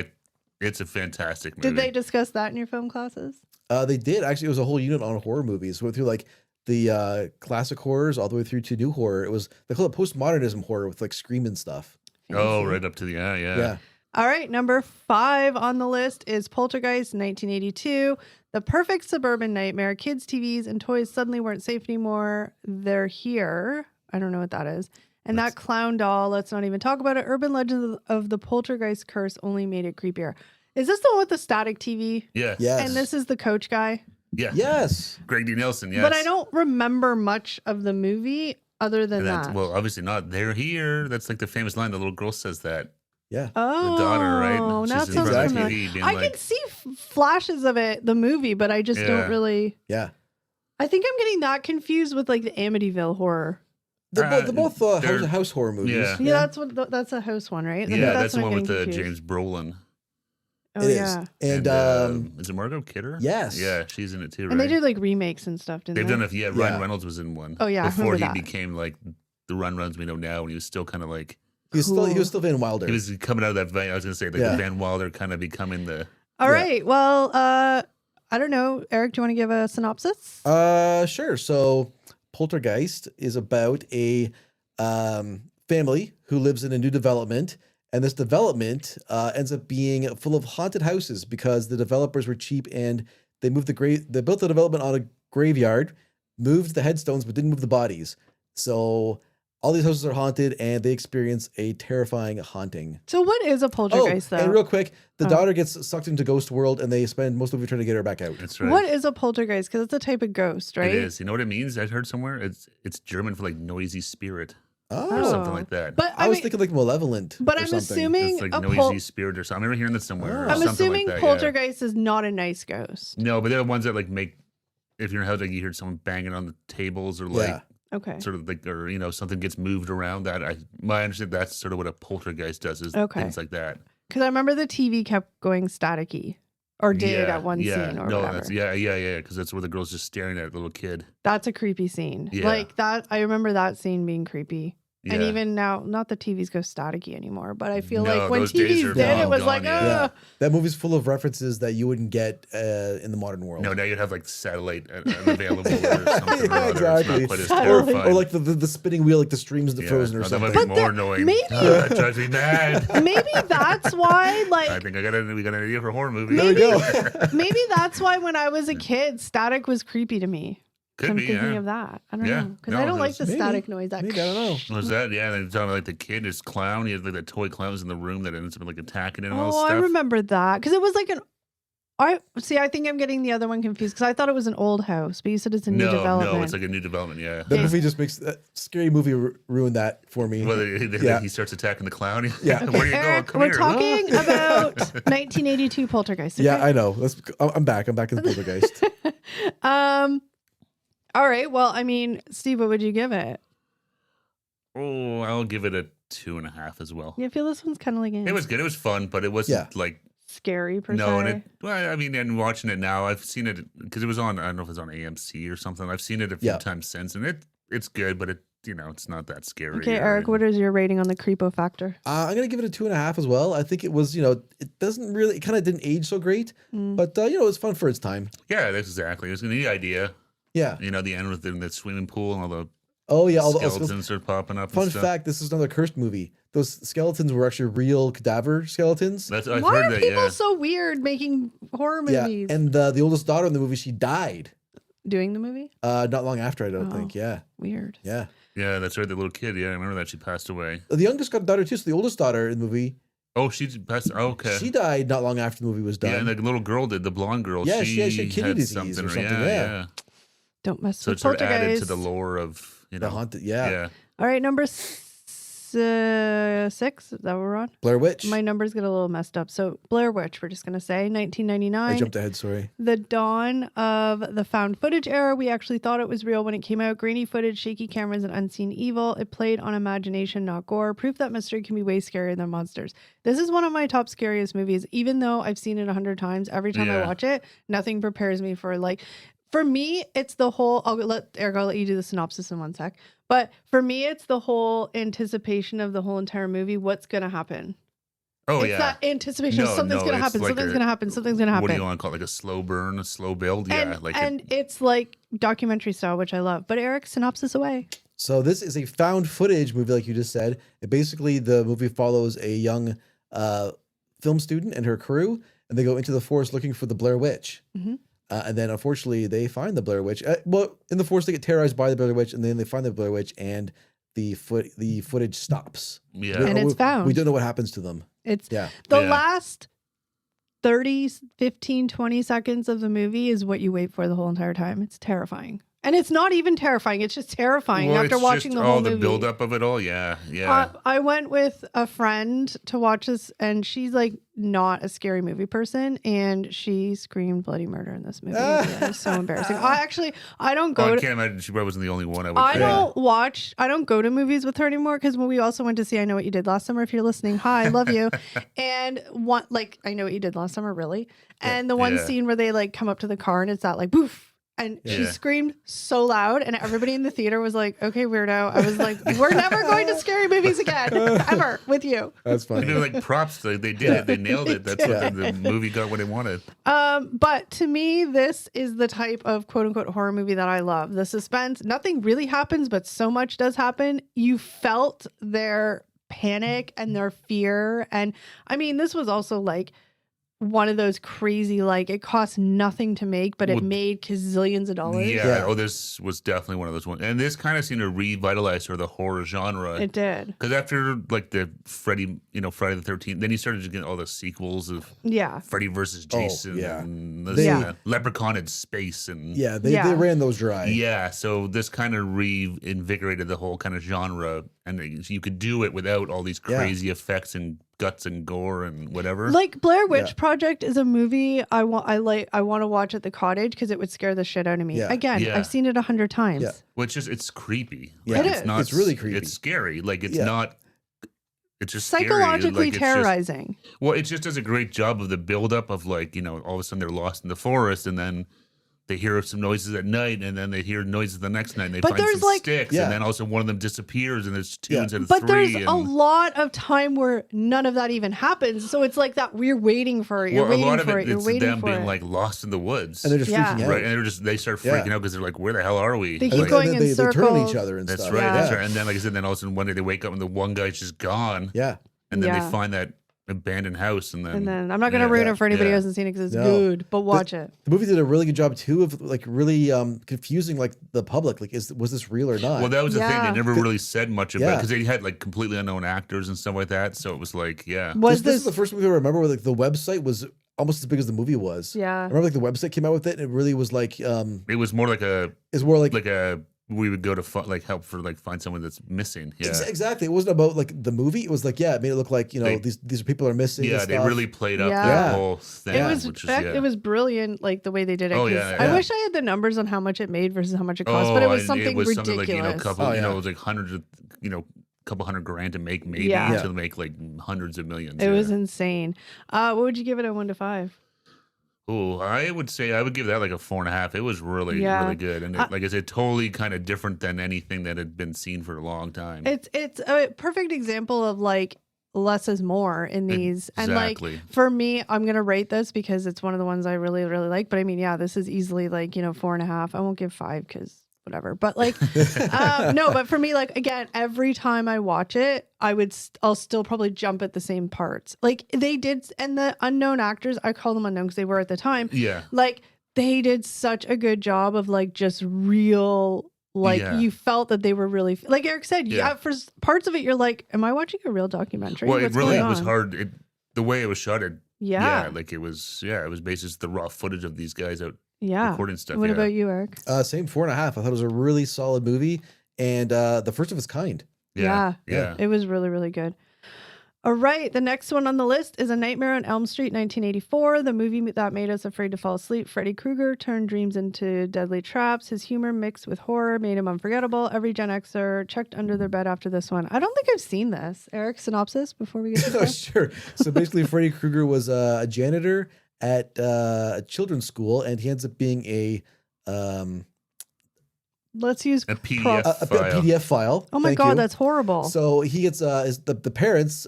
It's a fantastic movie. Did they discuss that in your film classes? They did actually. It was a whole unit on horror movies. Went through like the classic horrors all the way through to new horror. It was they call it postmodernism horror with like Scream and stuff. Oh, right up to the yeah. All right, number 5 on the list is Poltergeist, 1982. The perfect suburban nightmare. Kids' TVs and toys suddenly weren't safe anymore. They're here. I don't know what that is. And that clown doll, let's not even talk about it. Urban legends of the Poltergeist curse only made it creepier. Is this the one with the static TV? Yes. Yes. And this is the coach guy? Yeah. Yes. Greg D. Nelson, yes. But I don't remember much of the movie other than that. Well, obviously not. They're here. That's like the famous line. The little girl says that. Yeah. Oh, The daughter, right? now it She's in sounds front of the familiar. TV being I like, can see flashes of it, the movie, but I just don't really. Yeah. I think I'm getting that confused with like the Amityville horror. They're both they're- house horror movies. Yeah. That's a house one, right? yeah, That's that's the what I'm one with getting James confused. Brolin. Oh It is. yeah, And is it Margot Kidder? yes. Yeah, she's in it too, right? and they did like remakes and stuff, didn't They've they? done it. Yeah, Ryan Reynolds was in one. Oh, yeah, I before he remember that. became like the Ryan Reynolds we know now, and he was still kind of like he was still Van Wilder. he was coming out of that vein. I was gonna say like Yeah. the Van Wilder kind of becoming the. All right. Well, I don't know, Eric. Do you want to give a synopsis? Sure. So Poltergeist is about a family who lives in a new development, and this development ends up being full of haunted houses because the developers were cheap and they moved they built the development on a graveyard, moved the headstones but didn't move the bodies. So all these houses are haunted and they experience a terrifying haunting. So, what is a poltergeist, though? And real quick, the daughter gets sucked into Ghost World and they spend most of it trying to get her back out. That's right. What is a poltergeist? Because it's a type of ghost, right? It is. You know what it means? I heard somewhere. It's German for like noisy spirit or Oh, something like that. But I was mean, thinking like malevolent. but or I'm something. assuming It's like a noisy spirit or something. I remember hearing that somewhere. Or I'm something assuming like that, poltergeist is not a nice ghost. Yeah. No, but they're the ones that like make. If you're in a house, like you hear someone banging on the tables or like. Yeah. Okay. Sort of like, or something gets moved around. My understanding that's sort of what a poltergeist does is things like that. Because I remember the TV kept going staticky, or did at one yeah. scene, or no, whatever. that's yeah. Because that's where the girl's just staring at a little kid. That's a creepy scene. Yeah. Like that. I remember that scene being creepy. And Yeah. even now, not the TVs go staticky anymore, but I feel No, like when those days TVs are did, it long was gone, like, yeah. Yeah, that movie's full of references that you wouldn't get in the modern world. No, now you'd have like satellite unavailable or something or other. exactly. It's not quite as Satellite. Or terrifying. like the spinning wheel, like the streams of the Frozen or that something. might be But more the- annoying. maybe- That drives me mad. maybe that's why, I like, think we got an idea for a horror movie. There we go. maybe that's why when I was a kid, static was creepy to me. Could I'm be, thinking yeah. of that. I don't Yeah. know. Because No, I don't like there's- the Maybe. static noise. That Maybe, I don't know. Was that? Yeah, they're talking like the kid, his clown. He had like the toy clowns in the room that ends up like attacking it and all this Oh, I stuff. remember that. Because it was like I think I'm getting the other one confused because I thought it was an old house, but you said it's a new development. No, it's like a new development. Yeah. That movie just makes that scary movie ruined that for me. Well, Yeah. he starts attacking the clown. Yeah. Where you Eric, going? Come we're here. talking about 1982 Poltergeist. Yeah, okay? I know. I'm back. I'm back in the Poltergeist. All right. Well, I mean, Steve, what would you give it? Oh, I'll give it a 2.5 as well. Yeah, I feel this one's kind of like It was good. It was fun, but it wasn't like scary per no. se. And it, well, I mean, and watching it now, I've seen it because it was on. I don't know if it's on AMC or something. I've seen it a few Yeah. times since, and it's good, but it's not that scary. Okay, or Eric, what is your rating on the creepo factor? I'm gonna give it a 2.5 as well. I think it was, it doesn't really, it kind of didn't age so great, but it was fun for its time. Yeah, that's exactly. It was a neat idea. Yeah. The end with the swimming pool and all the Oh yeah. All the skeletons start popping up. fun and stuff. fact: this is another cursed movie. Those skeletons were actually real cadaver skeletons. I've Why heard are that. people Yeah. so weird making horror Yeah, movies? and the oldest daughter in the movie, she died Doing the movie? not long after. I don't Oh. think. Yeah. Weird. Yeah. Yeah, that's right. The little kid. Yeah, I remember that she passed away. The youngest got a daughter too. So the oldest daughter in the movie, Oh, she passed. Oh, okay. she died not long after the movie was done. Yeah, and the little girl did. The blonde girl. Yeah, she she had kidney had disease or something, Yeah, yeah. Don't mess So with it sort of added Poltergeist. to the lore of the haunted. Yeah. Yeah. All right, number 6. Is that what we're on? Blair Witch. My numbers get a little messed up. So Blair Witch, we're just going to say I 1999. jumped ahead. Sorry. The dawn of the found footage era. We actually thought it was real when it came out. Grainy footage, shaky cameras, and unseen evil. It played on imagination, not gore. Proof that mystery can be way scarier than monsters. This is one of my top scariest movies. Even though I've seen it 100 times, every time I Yeah. watch it, nothing prepares me for for me, it's the whole. I'll let you do the synopsis in one sec. But for me, it's the whole anticipation of the whole entire movie. What's gonna happen? Oh, It's yeah. that anticipation. No, Something's no, gonna it's happen. like Something's a- gonna happen. Something's gonna happen. What do you want to call it? Like a slow burn, a slow build? Yeah. And it's like documentary style, which I love. But Eric, synopsis away. So this is a found footage movie, like you just said. The movie follows a young film student and her crew, and they go into the forest looking for the Blair Witch. Mhm. And then, unfortunately, they find the Blair Witch. In the forest, they get terrorized by the Blair Witch, and then they find the Blair Witch, and the footage stops. yeah. And it's found. We don't know what happens to them. It's Yeah. the Yeah. last 30, 15, 20 seconds of the movie is what you wait for the whole entire time. It's terrifying. And it's not even terrifying. It's just terrifying Well, after it's watching just the whole all movie. the build up of it all. Yeah. Yeah. I went with a friend to watch this, and she's like not a scary movie person, and she screamed bloody murder in this movie. Yeah, it was so embarrassing. I don't go I to. can't imagine she probably wasn't the only one. I would I think. don't go to movies with her anymore because when we also went to see I Know What You Did Last Summer. If you're listening, hi, I love you. And I Know What You Did Last Summer, really. And the one Yeah. scene where they like come up to the car and it's that like boof. And she Yeah. screamed so loud, and everybody in the theater was like, "Okay, weirdo." I was like, "We're never going to scary movies again, ever, with you." That's funny. They're like props. They did it. They nailed it. That's what the movie got what it wanted. But to me, this is the type of quote unquote horror movie that I love. The suspense, nothing really happens, but so much does happen. You felt their panic and their fear. And I mean, this was also like one of those crazy, like it cost nothing to make, but it Well, made gazillions of dollars. Yeah. Yeah. Oh, this was definitely one of those ones. And this kind of seemed to revitalize sort of the horror genre. It did. Because after like the Friday the 13th, then you started to get all the sequels of Yeah. Freddy versus Jason yeah. and Yeah. Leprechaun in Space and Yeah, they Yeah. ran those dry. Yeah, so this kind of reinvigorated the whole kind of genre, and you could do it without all these Yeah. crazy effects and guts and gore and whatever. Like Blair Witch Yeah. Project is a movie I want to watch at the cottage because it would scare the shit out of me. Yeah. Again, Yeah. I've seen it 100 times. Yeah. Which is it's creepy. Yeah. Like, It it's is. not. It's really creepy. It's scary. Like it's Yeah. not. It's just scary. Psychologically Like, it's just- terrorizing. well, it just does a great job of the buildup of like all of a sudden they're lost in the forest and then they hear some noises at night, and then they hear noises the next night, and they But find there's, some like- sticks, Yeah. and then also one of them disappears, and there's two Yeah. instead of But three. there's and, a lot of time where none of that even happens. So it's like that we're waiting for it. You're well, a waiting lot of for it, it. You're it's waiting them for being it. like lost in the woods, And they're just Yeah. freaking out. right? And they start Yeah. freaking out because they're like, "Where the hell are we?" They And keep then going in they turn on circles. each other and That's stuff. right. Yeah. That's right. And then, like I said, then all of a sudden one day they wake up and the one guy's just gone. Yeah. And then Yeah. they find that abandoned house, and And then I'm not going to ruin it for anybody who hasn't seen it because it's No. good, but watch it. The movie did a really good job too of like really confusing like the public. Like, was this real or not? Well, that was the thing. Yeah. They never really said much about it Yeah. because they had like completely unknown actors and stuff like that. So it was like, yeah. Was this this? is the first movie I remember where like the website was almost as big as the movie was. I Yeah. remember like the website came out with it and it really was like It was more like it's more like we would go to help for like find someone that's missing. Yeah. exactly. It wasn't about like the movie. It was like, yeah, it made it look like, these people are missing. Yeah, and they stuff. really played up Yeah. the whole thing. It was which is, it was brilliant, like the way they did it. Oh, 'cause yeah, I yeah. wish I had the numbers on how much it made versus how much it cost, but it was something ridiculous. like, a couple, Oh, yeah. it was like hundreds of, couple $100,000 to make maybe Yeah. to make like hundreds of millions. It was insane. What would you give it a 1 to 5? Oh, I would say I would give that like a 4.5. It was really, Yeah. really good. And like I said, totally kind of different than anything that had been seen for a long time. It's a perfect example of like less is more in these. And like Exactly. for me, I'm gonna rate this because it's one of the ones I really, really like. But I mean, yeah, this is easily like 4.5. I won't give 5 because whatever. But like no, but for me, like again, every time I watch it, I'll still probably jump at the same parts. Like they did, and the unknown actors, I call them unknown because they were at the time. Yeah. Like they did such a good job of like just real. Like Yeah. you felt that they were really, like Eric said, Yeah. for parts of it, you're like, "Am I watching a real documentary?" Well, it What's really going was on? hard. The way it was shot, Yeah, like it was basically just the raw footage of these guys out yeah. recording stuff. What yeah. about you, Eric? Same 4.5. I thought it was a really solid movie and the first of its kind. Yeah. It was really, really good. All right, the next one on the list is A Nightmare on Elm Street, 1984, the movie that made us afraid to fall asleep. Freddy Krueger turned dreams into deadly traps. His humor mixed with horror made him unforgettable. Every Gen Xer checked under their bed after this one. I don't think I've seen this. Eric, synopsis before we get to Oh, this? sure. So basically, Freddy Krueger was a janitor at a children's school, and he ends up being a Let's use A PDF a file. PDF file. Oh my Thank God, you. that's horrible. So he gets the parents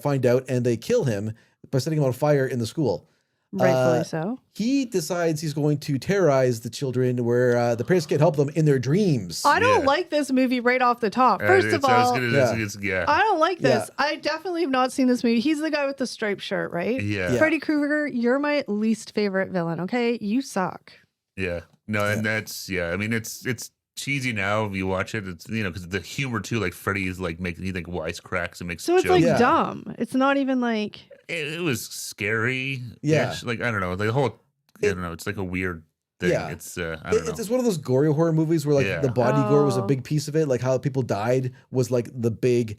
find out and they kill him by setting him on fire in the school. Rightfully so. He decides he's going to terrorize the children where the parents can't help them in their dreams. I don't Yeah. like this movie right off the top. First of all, yeah. I don't like this. Yeah. I definitely have not seen this movie. He's the guy with the striped shirt, right? Yeah. Yeah. Freddy Krueger, you're my least favorite villain, okay? You suck. Yeah. No, and that's I mean, it's cheesy now. If you watch it, it's because the humor too. Like Freddy is like making wisecracks and makes So it's jokes. like Yeah. dumb. It's not even like It was scary. Yeah. Like I don't know. The whole I don't know. It's like a weird thing. Yeah. It's I don't know. It's one of those gory horror movies where like Yeah. the body gore was a Oh. big piece of it. Like how people died was like the big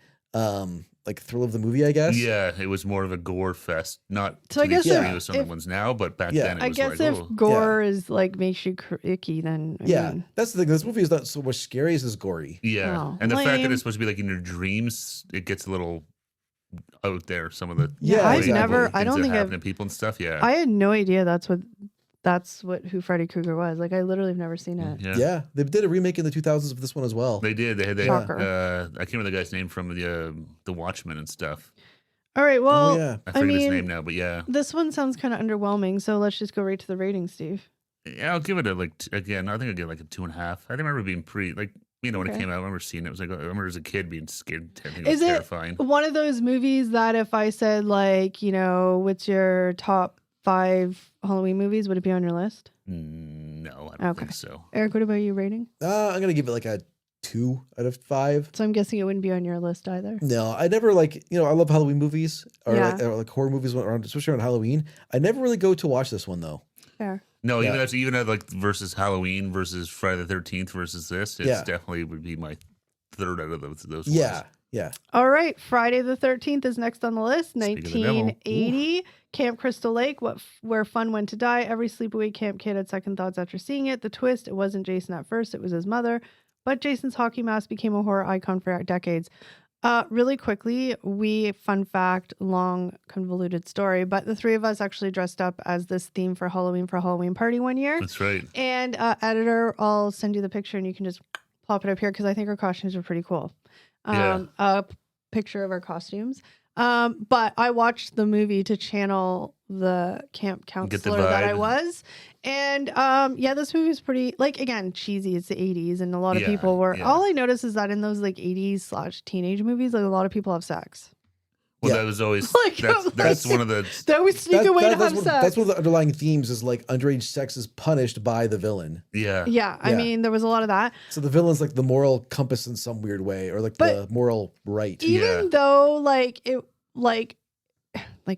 like thrill of the movie, I guess. Yeah, it was more of a gore fest. Not So I to the guess extent if- of some of if- the ones now, but back Yeah. then it I was guess like, if oh. gore is like makes you icky, then I Yeah, mean, that's the thing. This movie is not so much scary as it's gory. Yeah, Oh, and the fact that lame. it's supposed to be like in your dreams, it gets a little out there. Some of the Yeah, I've exactly. never. I things don't that think happen I've. to people and stuff. Yeah, I had no idea that's who Freddy Krueger was. Like I literally have never seen it. Yeah, they did a remake in the 2000s of this one as well. They did. They had Shocker. I can't remember the guy's name from the Watchmen and stuff. All right. Well, Oh, yeah. I forget his mean, name now, but yeah. this one sounds kind of underwhelming. So let's just go right to the rating, Steve. Yeah, I'll give it a again. I think I'll give it like a 2.5. I remember being when it Okay. came out. I remember seeing it. It was like I remember as a kid being scared. I think it Is was it terrifying. one of those movies that if I said like, what's your top 5 Halloween movies, would it be on your list? No, I don't Okay. think so. Eric, what about you rating? I'm gonna give it like a 2 out of 5. So I'm guessing it wouldn't be on your list either. No, I never I love Halloween movies or, Yeah. like horror movies around, especially around Halloween. I never really go to watch this one though. Fair. No, Yeah. even at like versus Halloween versus Friday the 13th versus this, it's Yeah. definitely would be my third out of those. Yeah, ones. yeah. All right. Friday the 13th is next on the list. Speak of the devil. 1980. Camp Crystal Lake, where fun went to die. Every sleepaway camp kid had second thoughts after seeing it. The twist, it wasn't Jason at first, it was his mother. But Jason's hockey mask became a horror icon for decades. Really quickly, fun fact, long convoluted story, but the three of us actually dressed up as this theme for Halloween party one year. That's right. And editor, I'll send you the picture and you can just plop it up here because I think our costumes are pretty cool. A picture of our costumes. But I watched the movie to channel the camp counselor that I was. And this movie is pretty, like, again, cheesy. It's the 80s and a lot of people were, all I noticed is that in those like 80s/teenage movies, like a lot of people have sex. Well, that was always, Like, that's one of the, They always sneak away to have sex. That's one of the underlying themes is like underage sex is punished by the villain. Yeah, I mean, there was a lot of that. So the villain's like the moral compass in some weird way, or like the moral right. Even though like it, like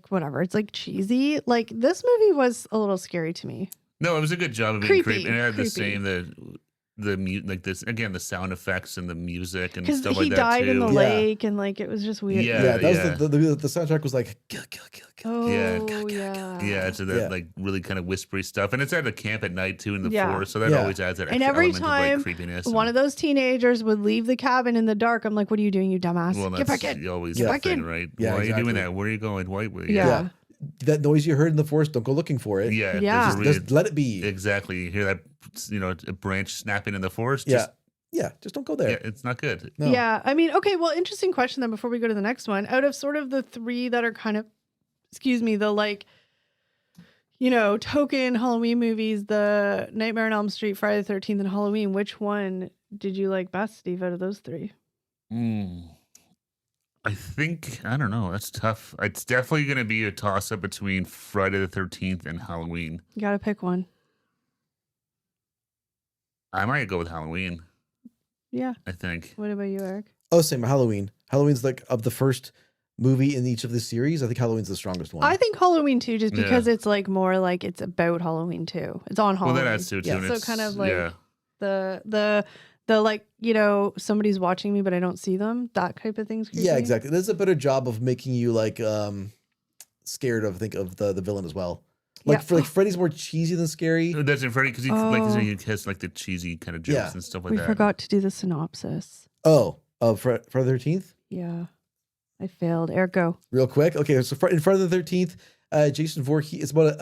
whatever, it's like cheesy. Like this movie was a little scary to me. No, it was a good job of being Creepy, creepy. And it had the creepy. same, like this, again, the sound effects and the music and stuff like that. Because he died too. in the lake and like it was just weird. That was the soundtrack was like kill, kill, kill, kill. Oh, Yeah. Yeah, so that like really kind of whispery stuff. And it's at a camp at night too in the forest. So that always adds that And extra every element time of like creepiness. one of those teenagers would leave the cabin in the dark, I'm like, what are you doing, you dumbass? Well, Get that's back in. always Get the back thing, in. right? Yeah, Why are you doing exactly. that? Where are you going? Why? Yeah. That noise you heard in the forest, don't go looking for it. Yeah. Yeah. Just let it be. Exactly. You hear that, a branch snapping in the forest. Yeah, just don't go there. Yeah, it's not good. No. Yeah, I mean, okay, well, interesting question then before we go to the next one. Out of sort of the three that are kind of, the like, token Halloween movies, the Nightmare on Elm Street, Friday the 13th, and Halloween, which one did you like best, Steve, out of those three? I think, I don't know. That's tough. It's definitely going to be a toss up between Friday the 13th and Halloween. You got to pick one. I might go with Halloween. Yeah. I think. What about you, Eric? Oh, same. Halloween. Halloween's like of the first movie in each of the series. I think Halloween's the strongest one. I think Halloween too, just because it's like more like it's about Halloween too. It's on Halloween. Well, that adds to it too. Yeah. And So it's- kind of like the like, somebody's watching me, but I don't see them. That type of thing's creepy. Yeah, exactly. There's a better job of making you like scared of the villain as well. Like Freddy's more cheesy than scary. That's in Freddy because he like you said, he has like the cheesy kind of jokes and stuff like We that. forgot to do the synopsis. Oh, Friday the 13th? Yeah. I failed. Eric, go. Real quick. Okay, so in Friday the 13th, Jason Voorhees, it's about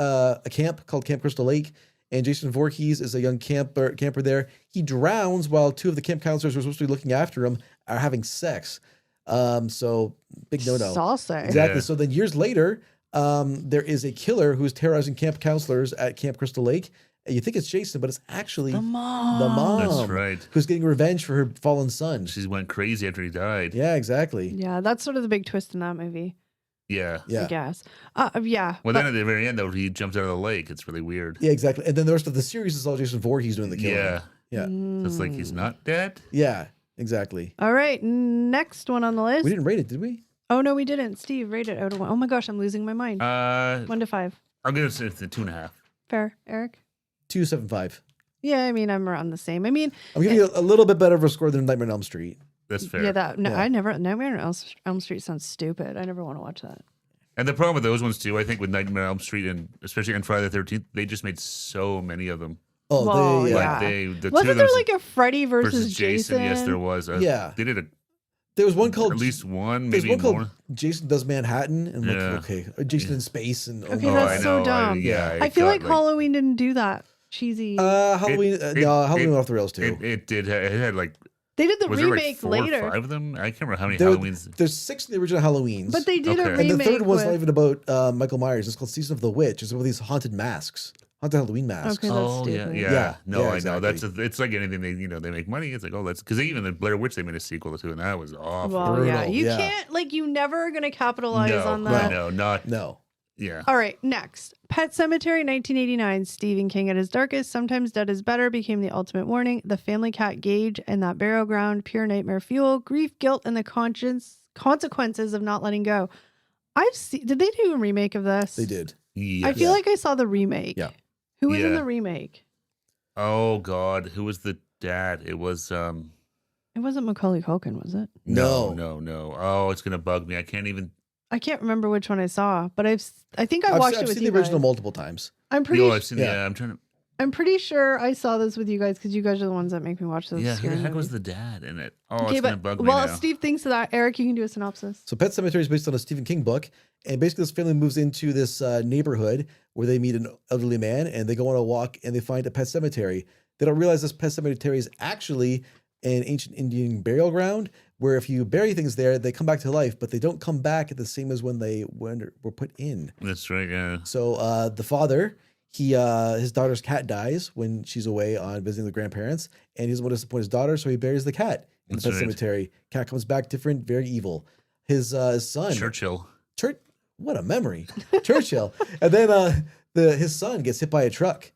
a camp called Camp Crystal Lake, and Jason Voorhees is a young camper there. He drowns while two of the camp counselors who are supposed to be looking after him are having sex. So big no-no. Salsa. Exactly. Yeah. So then years later, there is a killer who's terrorizing camp counselors at Camp Crystal Lake. And you think it's Jason, but it's actually The mom. the mom. That's right. Who's getting revenge for her fallen son. She went crazy after he died. Yeah, exactly. Yeah, that's sort of the big twist in that movie, Yeah. I Yeah. guess. Yeah. Well, then at the very end, though, he jumps out of the lake. It's really weird. Yeah, exactly. And then the rest of the series is all Jason Voorhees doing the killing. Yeah. Yeah. So it's like he's not dead. Yeah, exactly. All right, next one on the list. We didn't rate it, did we? Oh, no, we didn't. Steve, rate it out of 1. Oh my gosh, I'm losing my mind. 1 to 5. I'll give it a 2.5. Fair. Eric? 2.75. Yeah, I mean, I'm around the same. I mean, I'm giving you a little bit better of a score than Nightmare on Elm Street. That's fair. I never, Nightmare on Elm Street sounds stupid. I never want to watch that. And the problem with those ones too, I think, with Nightmare on Elm Street and especially on Friday the 13th, they just made so many of them. Oh, Well, they, yeah. Like the two Wasn't of there them like a Freddy versus Jason? Yes, there was. Yeah. They did there was one called at least one, there's maybe one more. called Jason Does Manhattan, and Yeah. like, okay, Jason in Space, and Okay, Oh, that's I so know. dumb. I I feel got, like Halloween didn't do that. Cheesy. Halloween. Halloween went off the rails too. It did. It had like. They did the Was there like remake 4 later. or 5 of them? I can't remember how many There- Halloweens. There's 6 in the original Halloweens, But they did a Okay. remake. and the third one's not with- even about Michael Myers. It's called Season of the Witch. It's about these haunted masks, haunted Halloween masks. Okay, that's Oh yeah, stupid. yeah, Yeah, No, yeah, I know. exactly. It's like anything they make money. It's like that's because even the Blair Witch they made a sequel to, and that was awful. Well, Brutal, yeah. You yeah. can't, like, you never are going to capitalize no, on that. no, not No. yeah. All right, next. Pet Cemetery, 1989. Stephen King at his darkest. Sometimes Dead is Better became the ultimate warning. The family cat Gage and that burial ground. Pure nightmare fuel. Grief, guilt, and the consequences of not letting go. Did they do a remake of this? They did. Yes. I feel like I saw the remake. Yeah. Who was in Yeah. the remake? Oh God, who was the dad? It was It wasn't Macaulay Culkin, was it? No. no. Oh, it's gonna bug me. I can't even. I can't remember which one I saw, but I think I I've watched seen, it with I've seen you the original guys. multiple times. I'm pretty I've seen. Yeah. Yeah, I'm trying to. I'm pretty sure I saw this with you guys because you guys are the ones that make me watch those. Yeah, who the scary heck was movies. the dad in it? Oh, Okay, it's gonna but bug me while now. Steve thinks of that, Eric, you can do a synopsis. So Pet Sematary is based on a Stephen King book, and basically this family moves into this neighborhood where they meet an elderly man, and they go on a walk, and they find a pet cemetery. They don't realize this pet cemetery is actually an ancient Indian burial ground, where if you bury things there, they come back to life, but they don't come back the same as when they were put in. That's right. Yeah. So the father, his daughter's cat dies when she's away on visiting the grandparents, and he doesn't want to disappoint his daughter, so he buries the cat in the pet cemetery. Cat comes back different, very evil. His son, Churchill. What a memory, Churchill. And then his son gets hit by a truck,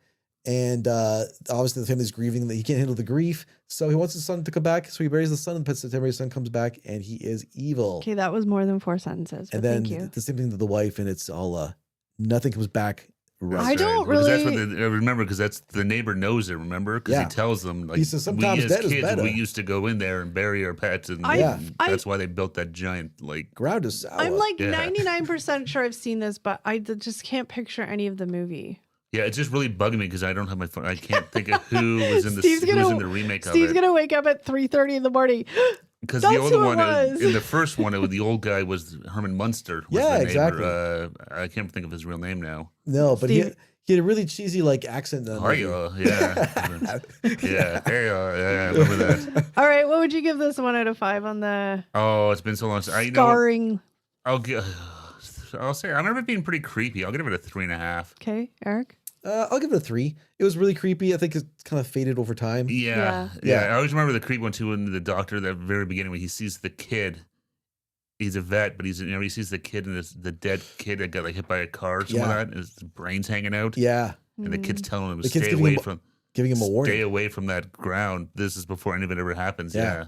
and obviously the family's grieving that he can't handle the grief, so he wants his son to come back. So he buries the son in the pet cemetery. His son comes back, and he is evil. Okay, that was more than 4 sentences. But And then thank you. the same thing to the wife, and it's all nothing comes back. Right. I don't Because that's what really- I remember, because that's the neighbor knows it. Remember, because Yeah. he tells them like He says, "Sometimes we dead as is kids better." we used to go in there and bury our pets, and I- that's why they built that giant like. Ground is sour. I'm like Yeah. 99% sure I've seen this, but I just can't picture any of the movie. Yeah, it's just really bugging me because I don't have my phone. I can't think of who was in the Steve's who was gonna- in the remake of Steve's it. gonna wake up at 3:30 in the morning. Because That's the older who it one was. in the first one, the old guy was Herman Munster. Was Yeah, the neighbor. exactly. I can't think of his real name now. No, but Steve- he had a really cheesy like accent. Oh yeah, yeah. Hey, I remember that. All right, what would you give this 1 out of 5 on the Oh, it's been so long. I know. scarring? I'll say I remember it being pretty creepy. I'll give it a 3.5. Okay, Eric. I'll give it a 3. It was really creepy. I think it's kind of faded over time. Yeah. Yeah. I always remember the creep one too. When the doctor, at the very beginning, when he sees the kid, he's a vet, but he sees the kid and the dead kid that got like hit by a car or something Yeah. like that, and his brain's hanging out. Yeah, And the kid's telling him to The kid's stay giving away him- from. giving him a warning. Stay away from that ground. This is before any of it ever happens. Yeah.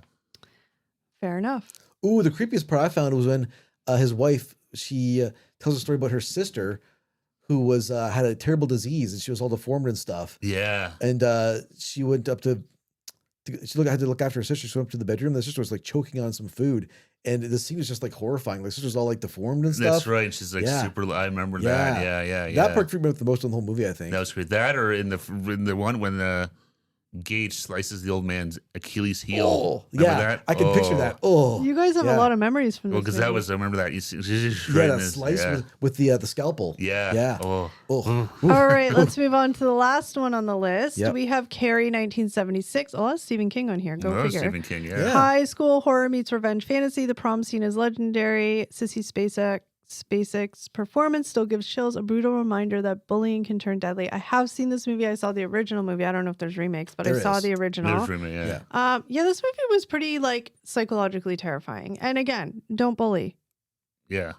Fair enough. Ooh, the creepiest part I found was when his wife, she tells a story about her sister who was had a terrible disease and she was all deformed and stuff. Yeah. And she went up to had to look after her sister. She went up to the bedroom. The sister was like choking on some food. And the scene was just like horrifying. Like, the sister's all like deformed and stuff. That's right. She's like Yeah. super. I remember that. Yeah. That part freaked me out the most in the whole movie, I think. That was great. That or in the one when Gage slices the old man's Achilles heel. Oh, Remember yeah. that? I can picture that. Oh, You guys have yeah. a lot of memories from this. Well, because that movie. was I remember that. You see, yeah, that slice with the scalpel. Yeah. Yeah. Oh. Oh, All right, let's move on to the last one on the list. Yep. We have Carrie 1976. Oh, that's Stephen King on here. Go No, figure. Stephen King. Yeah. High school horror meets revenge fantasy. The prom scene is legendary. Sissy Spacek's performance still gives chills. A brutal reminder that bullying can turn deadly. I have seen this movie. I saw the original movie. I don't know if there's remakes, but There I saw is. the original. There's Remy, yeah. Yeah. Yeah, this movie was pretty like psychologically terrifying. And again, don't bully. Yeah.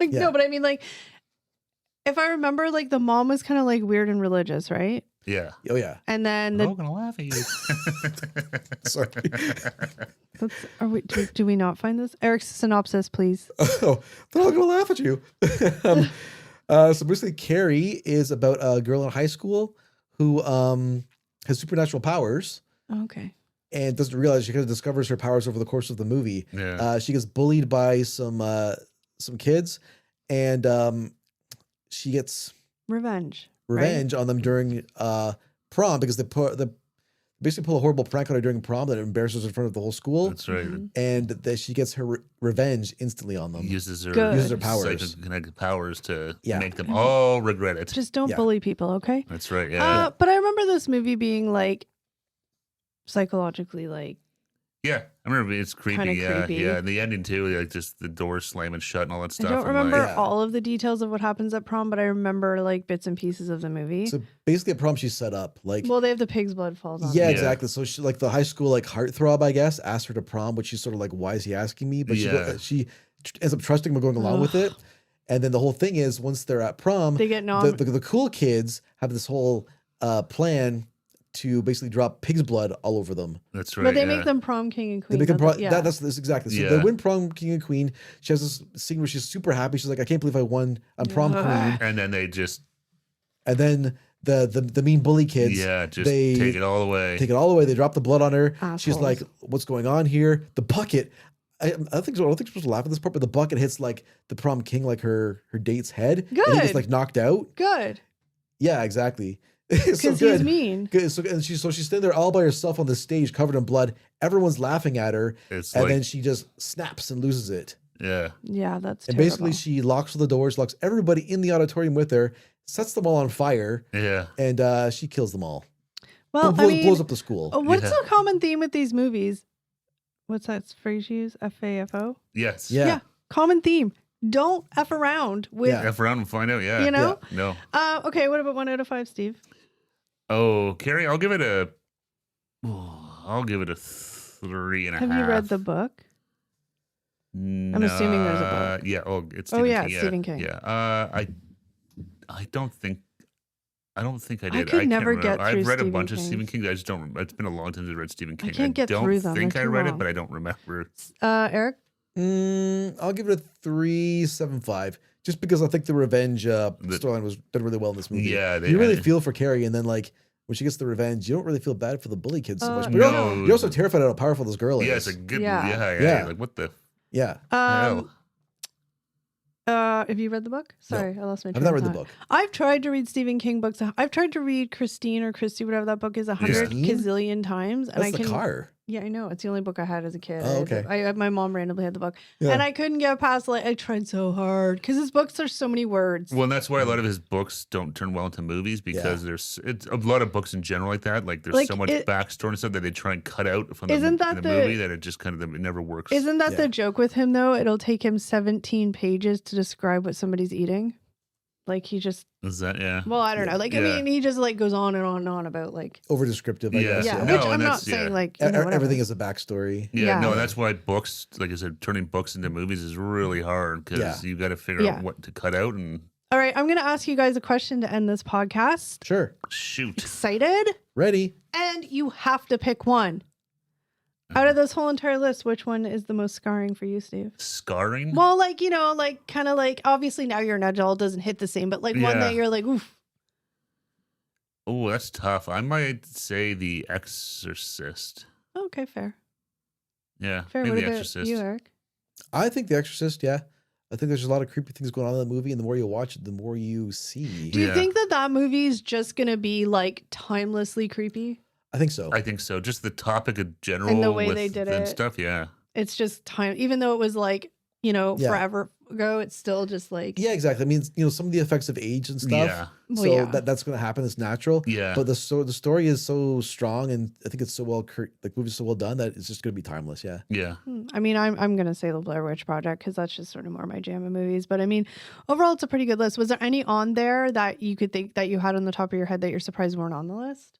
Like Yeah. no, but I mean like if I remember, like the mom was kind of like weird and religious, right? Yeah. oh yeah. And then I'm the gonna laugh at you. Sorry. do we not find this? Eric's synopsis, please. Oh, they're all gonna laugh at you. So basically, Carrie is about a girl in high school who has supernatural powers Okay. and doesn't realize she kind of discovers her powers over the course of the movie. Yeah. She gets bullied by some kids, and she gets Revenge. revenge on them during prom because they basically pull a horrible prank on her during prom that embarrasses her in front of the whole school, That's right. Mhm. and that she gets her revenge instantly on them. Uses her Good. Uses her powers. psychokinetic powers to Yeah. make them all regret it. Just don't Yeah. bully people, okay? That's right. Yeah. But I remember this movie being like psychologically like Yeah, I remember it's creepy. Kinda Yeah, creepy. yeah. And the ending too, like just the door slamming shut and all that stuff. I don't I'm remember like, Yeah. all of the details of what happens at prom, but I remember like bits and pieces of the movie. So basically, at prom, she's set up like. Well, they have the pig's blood falls on. Yeah, Yeah. exactly. So she like the high school like heartthrob, I guess, asked her to prom, but she's sort of like, why is he asking me? But Yeah. she ends up trusting him and going along with it. And then the whole thing is once they're at prom, They get the cool kids have this whole plan to basically drop pig's blood all over them. That's right. But they yeah. make them prom king and They queen. make them yeah. that's exactly. So Yeah. they win prom king and queen. She has this scene where she's super happy. She's like, I can't believe I won. I'm prom Ugh. queen. And then they just And then the mean bully kids, just they take it all away. take it all away. They drop the blood on her. She's Assholes. like, "What's going on here?" The bucket. I don't think we're supposed to laugh at this part, but the bucket hits like the prom king, like her date's head, and he Good. gets like knocked out. Good. Yeah, exactly. because so he's good. mean. Good. So she's standing there all by herself on the stage, covered in blood. Everyone's laughing at her, It's and like, then she just snaps and loses it. yeah. Yeah, that's And terrible. basically, she locks the doors, locks everybody in the auditorium with her, sets them all on fire, Yeah. and she kills them all. well, Blows up the school. what's Yeah. the common theme with these movies? What's that phrase you use? FAFO? Yes. Yeah. Common theme. Don't F around with, Yeah. F around and find out. Yeah. you know? No. Okay, what about 1 out of 5, Steve? Oh, Carrie, I'll give it a 3.5. Have you read the book? I'm assuming there's a book. Yeah. Oh, it's Oh, Stephen yeah, King. Stephen King. Yeah. I don't think I did. could can't never remember. get through I've read a Stephen bunch of King's. Stephen King. I just don't. It's been a long time since I read Stephen King. can't get don't through them. think They're I too read long. it, but I don't remember. Eric? I'll give it a 3.75, just because I think the revenge storyline was done really well in this movie. Yeah, you really feel for Carrie, and then like when she gets the revenge, you don't really feel bad for the bully kids so much. But no. you're also terrified of how powerful this girl is. Yeah, it's a good. Yeah. Yeah. Like what the Yeah. hell? Have you read the book? Sorry, I lost my train I've not of read the thought. book. I've tried to read Stephen King books. I've tried to read Christine or Christy, whatever that book is, 100 Yeah. gazillion times. And That's I the can. car. Yeah, I know. It's the only book I had as a kid. Oh, okay. My mom randomly had the book. Yeah. And I couldn't get past, like, I tried so hard because his books are so many words. Well, and that's why a lot of his books don't turn well into movies because it's a lot of books in general like that. Like there's Like, so much backstory and stuff that they try and cut out from the movie that it just kind of it never works. Isn't that the joke with him, though? It'll take him 17 pages to describe what somebody's eating. Like he just, Is that well, I don't know. Like, I mean, he just like goes on and on about like, Over descriptive, I Yeah. guess. yeah, No, which and I'm not that's- saying yeah. like, you know, whatever. Everything is a backstory. Yeah, no, Yeah. that's why books, like I said, turning books into movies is really hard because you got to figure Yeah. out what to cut out and All right, I'm going to ask you guys a question to end this podcast. Sure. shoot. Excited? Ready? And you have to pick one. Out of this whole entire list, which one is the most scarring for you, Steve? Scarring? Well, like, you know, like kind of like, obviously now you're an adult, doesn't hit the same, but like one Yeah. that you're like, oof. Oh, that's tough. I might say The Exorcist. Okay, fair. Yeah, Fair. maybe What The about Exorcist. you, Eric? I think The Exorcist, yeah. I think there's a lot of creepy things going on in the movie, and the more you watch it, the more you see. Do you Yeah. think that movie is just going to be like timelessly creepy? I think so. I think so. Just the topic of general And the way with, they did and it. stuff. Yeah, It's just time, even though it was like, you know, Yeah. forever ago, it's still just like, Yeah, exactly. I mean, some of the effects of age and stuff. Yeah. Well, So yeah. that's going to happen. It's natural. Yeah. But the story is so strong, and I think it's so well, the movie's so well done that it's just going to be timeless. Yeah. yeah. I mean, I'm going to say the Blair Witch Project because that's just sort of more my jam of movies. But I mean, overall, it's a pretty good list. Was there any on there that you could think that you had on the top of your head that you're surprised weren't on the list?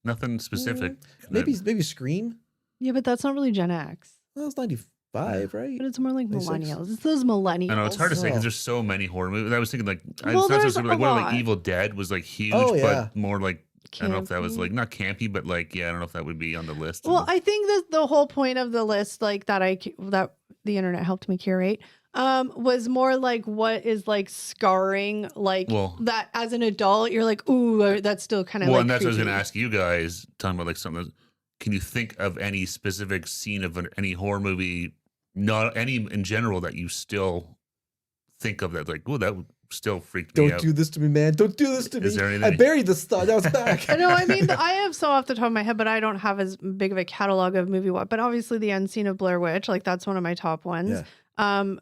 Nothing specific. Maybe Scream. Yeah, but that's not really Gen X. Well, it's 95, right? But it's more like 96? millennials. It's those millennials. I know it's hard to say Oh. because there's so many horror movies. I was thinking like, Well, there's like a one lot. like Evil Dead was like huge, Oh, yeah. but more like I don't know if that was Campy. like not campy, but like I don't know if that would be on the list. Well, I think that the whole point of the list, like that the internet helped me curate, was more like what is like scarring, like Well- that as an adult, you're like, ooh, that's still kind of well, like and that's what I was creepy. going to ask you guys, talking about like something. Can you think of any specific scene of any horror movie, not any in general, that you still think of that like, oh, that would still freak me Don't out? do this to me, man. Don't do this to me. Is there I anything- buried this thought. Now it's back. I know. I mean, I have so off the top of my head, but I don't have as big of a catalog of movie what. But obviously, the end scene of Blair Witch, like that's one of my top ones. Yeah.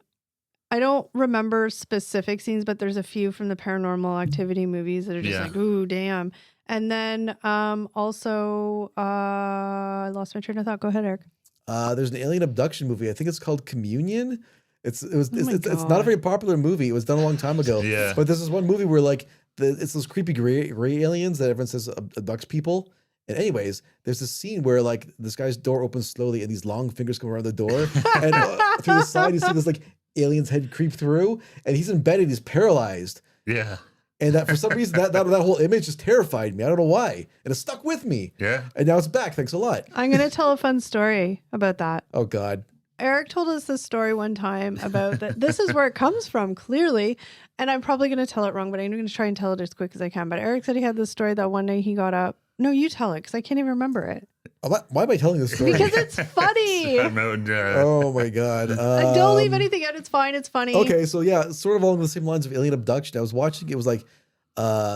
I don't remember specific scenes, but there's a few from the Paranormal Activity movies that are just Yeah. like, ooh, damn. And then also, I lost my train of thought. Go ahead, Eric. There's an alien abduction movie. I think it's called Communion. It's my it's not a God. very popular movie. It was done a long time ago. Yeah. But this is one movie where like it's those creepy gray aliens that everyone says abducts people. And anyways, there's this scene where like this guy's door opens slowly and these long fingers come around the door, and through the side you see this like alien's head creep through, and he's in bed and he's paralyzed. Yeah, And that for some reason that whole image just terrified me. I don't know why, and it stuck with me. yeah. Oh, And now it's back. Thanks a lot. I'm going to tell a fun story about that. Oh God. Eric told us this story one time about that. This is where it comes from, clearly. And I'm probably going to tell it wrong, but I'm going to try and tell it as quick as I can. But Eric said he had this story that one night he got up. No, you tell it because I can't even remember it. Why am I telling this story? Because it's funny. I remember, Oh my God. Don't leave anything out. It's fine. It's funny. Okay, so yeah, sort of along the same lines of alien abduction. I was watching. It was like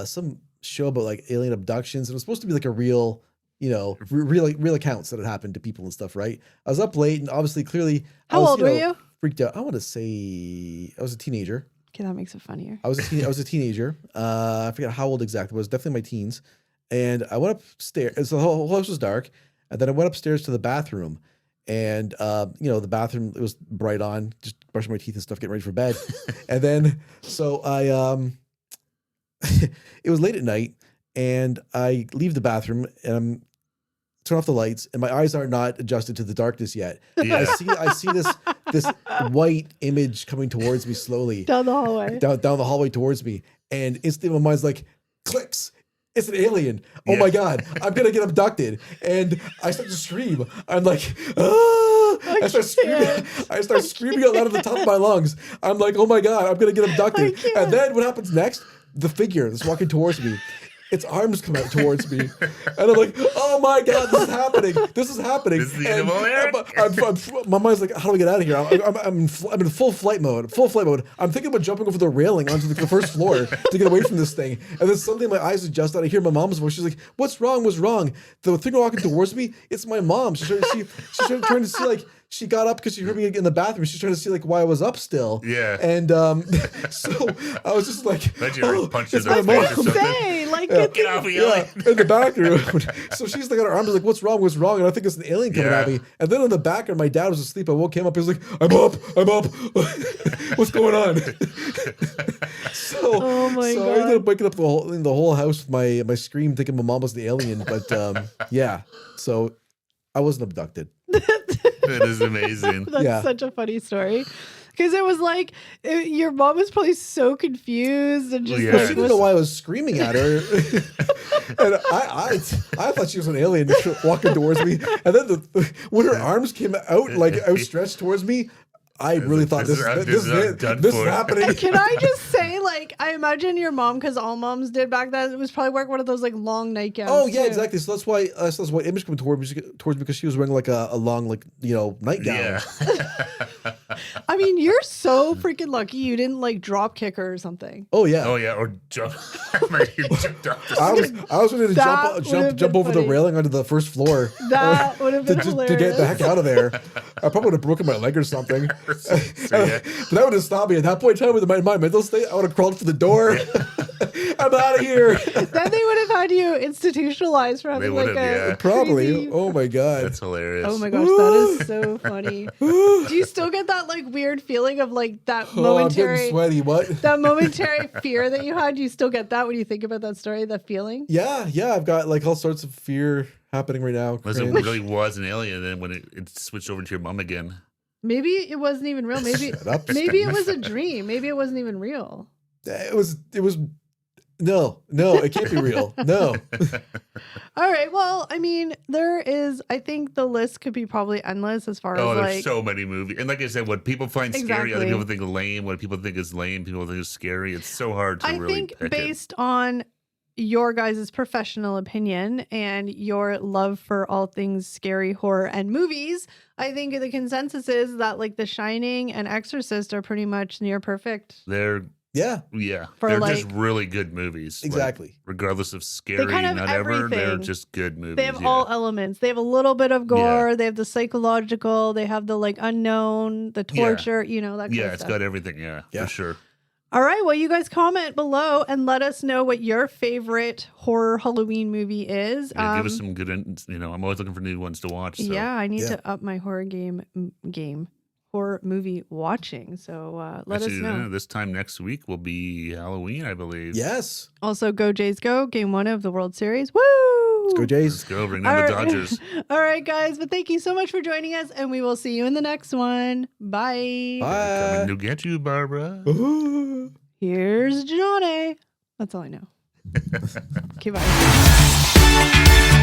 some show about like alien abductions. It was supposed to be like a real, you know, real accounts that had happened to people and stuff, right? I was up late and obviously clearly How old were you? Freaked out. I want to say I was a teenager. Okay, that makes it funnier. I was a teenager. I forget how old exactly. It was definitely my teens. And I went upstairs. So the whole house was dark. And then I went upstairs to the bathroom. And, you know, the bathroom, it was bright on, just brushing my teeth and stuff, getting ready for bed. And then, so I, it was late at night and I leave the bathroom and I'm turn off the lights and my eyes are not adjusted to the darkness yet. Yeah. I see this white image coming towards me slowly Down the hallway. down the hallway towards me. And instantly my mind's like, clicks. It's an alien. Oh Yeah. my God. I'm going to get abducted. And I start to scream. I'm like, ah! I start screaming out loud at the top of my lungs. I'm like, oh my God, I'm going to get abducted. And then what happens next? The figure that's walking towards me. Its arms come out towards me. And I'm like, oh my God, this is happening. This is happening. This is the animal, Eric. My mind's like, how do I get out of here? I'm in full flight mode. I'm thinking about jumping over the railing onto the first floor to get away from this thing. And then suddenly my eyes adjust and I hear my mom's voice. She's like, what's wrong? What's wrong? The thing walking towards me, it's my mom. She's trying to see like, she got up because she heard me in the bathroom. She's trying to see like why I was up still. Yeah. And so I was just like, Imagine Eric punches it's her my in the mom. face or something. Say, like, Get off me, Yeah, Ellie. in the bathroom. So she's like on her arms like, what's wrong? What's wrong? And I think it's an alien coming Yeah. at me. And then in the background, my dad was asleep. I woke him up. He was like, I'm up. What's going on? Oh my so God. I ended up waking up the whole house with my scream thinking my mom was the alien. But yeah, so I wasn't abducted. That is amazing. That's Yeah. such a funny story. Because it was like, your mom was probably so confused and just Yeah. But she like, didn't know why I was screaming at her. And I thought she was an alien walking towards me. And then when her arms came out, like outstretched towards me, I really thought this is happening. Can I just say, like, I imagine your mom, because all moms did back then, it was probably wearing one of those like long nightgowns. Oh yeah, too. exactly. So that's why image coming towards me because she was wearing like a long nightgown. Yeah. I mean, you're so freaking lucky you didn't like drop kick her or something. Oh yeah. Oh yeah, or jump. You jumped off the I was ready to That would've jump been over the funny. railing onto the first floor. That would have been to hilarious. get the heck out of there. I probably would have broken my leg or something. So, yeah. But that would have stopped me at that point in time with my mental state. I would have crawled for the door. I'm out of here. Then they would have had you institutionalized for having They like would've, a yeah. Probably. crazy- Oh my God. That's hilarious. Oh my gosh, that is so funny. Do you still get that like weird feeling of like that Oh, I'm getting momentary sweaty. What? that momentary fear that you had? Do you still get that when you think about that story, that feeling? Yeah. I've got like all sorts of fear happening right now. Unless it Cringe. really was an alien, then when it switched over to your mom again. Maybe it wasn't even real. Maybe Shut up. maybe it was a dream. Maybe it wasn't even real. It was. No, it can't be real. No. All right. Well, I mean, I think the list could be probably endless as far Oh, as there's like so many movies. And like I said, what people find scary, other Exactly. people think lame. What people think is lame, people think is scary. It's so hard to I really think pick based on your guys' professional opinion and your love for all things scary, horror, and movies, I think the consensus is that like The Shining and Exorcist are pretty much near perfect. They're Yeah. For, they're like- just really good movies. Like, Exactly. regardless of scary, kind of not ever, they're everything. just good movies. They have yeah. all elements. They have a little bit of gore. They have the psychological. They have the like unknown, the Yeah. torture. You know that. Kind Yeah, of it's stuff. got everything. Yeah, Yeah. for sure. All right. Well, you guys comment below and let us know what your favorite horror Halloween movie is. Yeah, give us some good. I'm always looking for new ones to watch. So. Yeah, I need Yeah. to up my horror horror movie watching. So let Actually, us know. This time next week will be Halloween, I believe. Yes. Also, go Jays go! Game 1 of the World Series. Woo! Let's go, Jays. Let's go. Bring down the All right. Dodgers. All right, guys. But thank you so much for joining us, and we will see you in the next one. Bye. Bye. Coming to get you, Barbara. Here's Johnny. That's all I know. Okay, bye.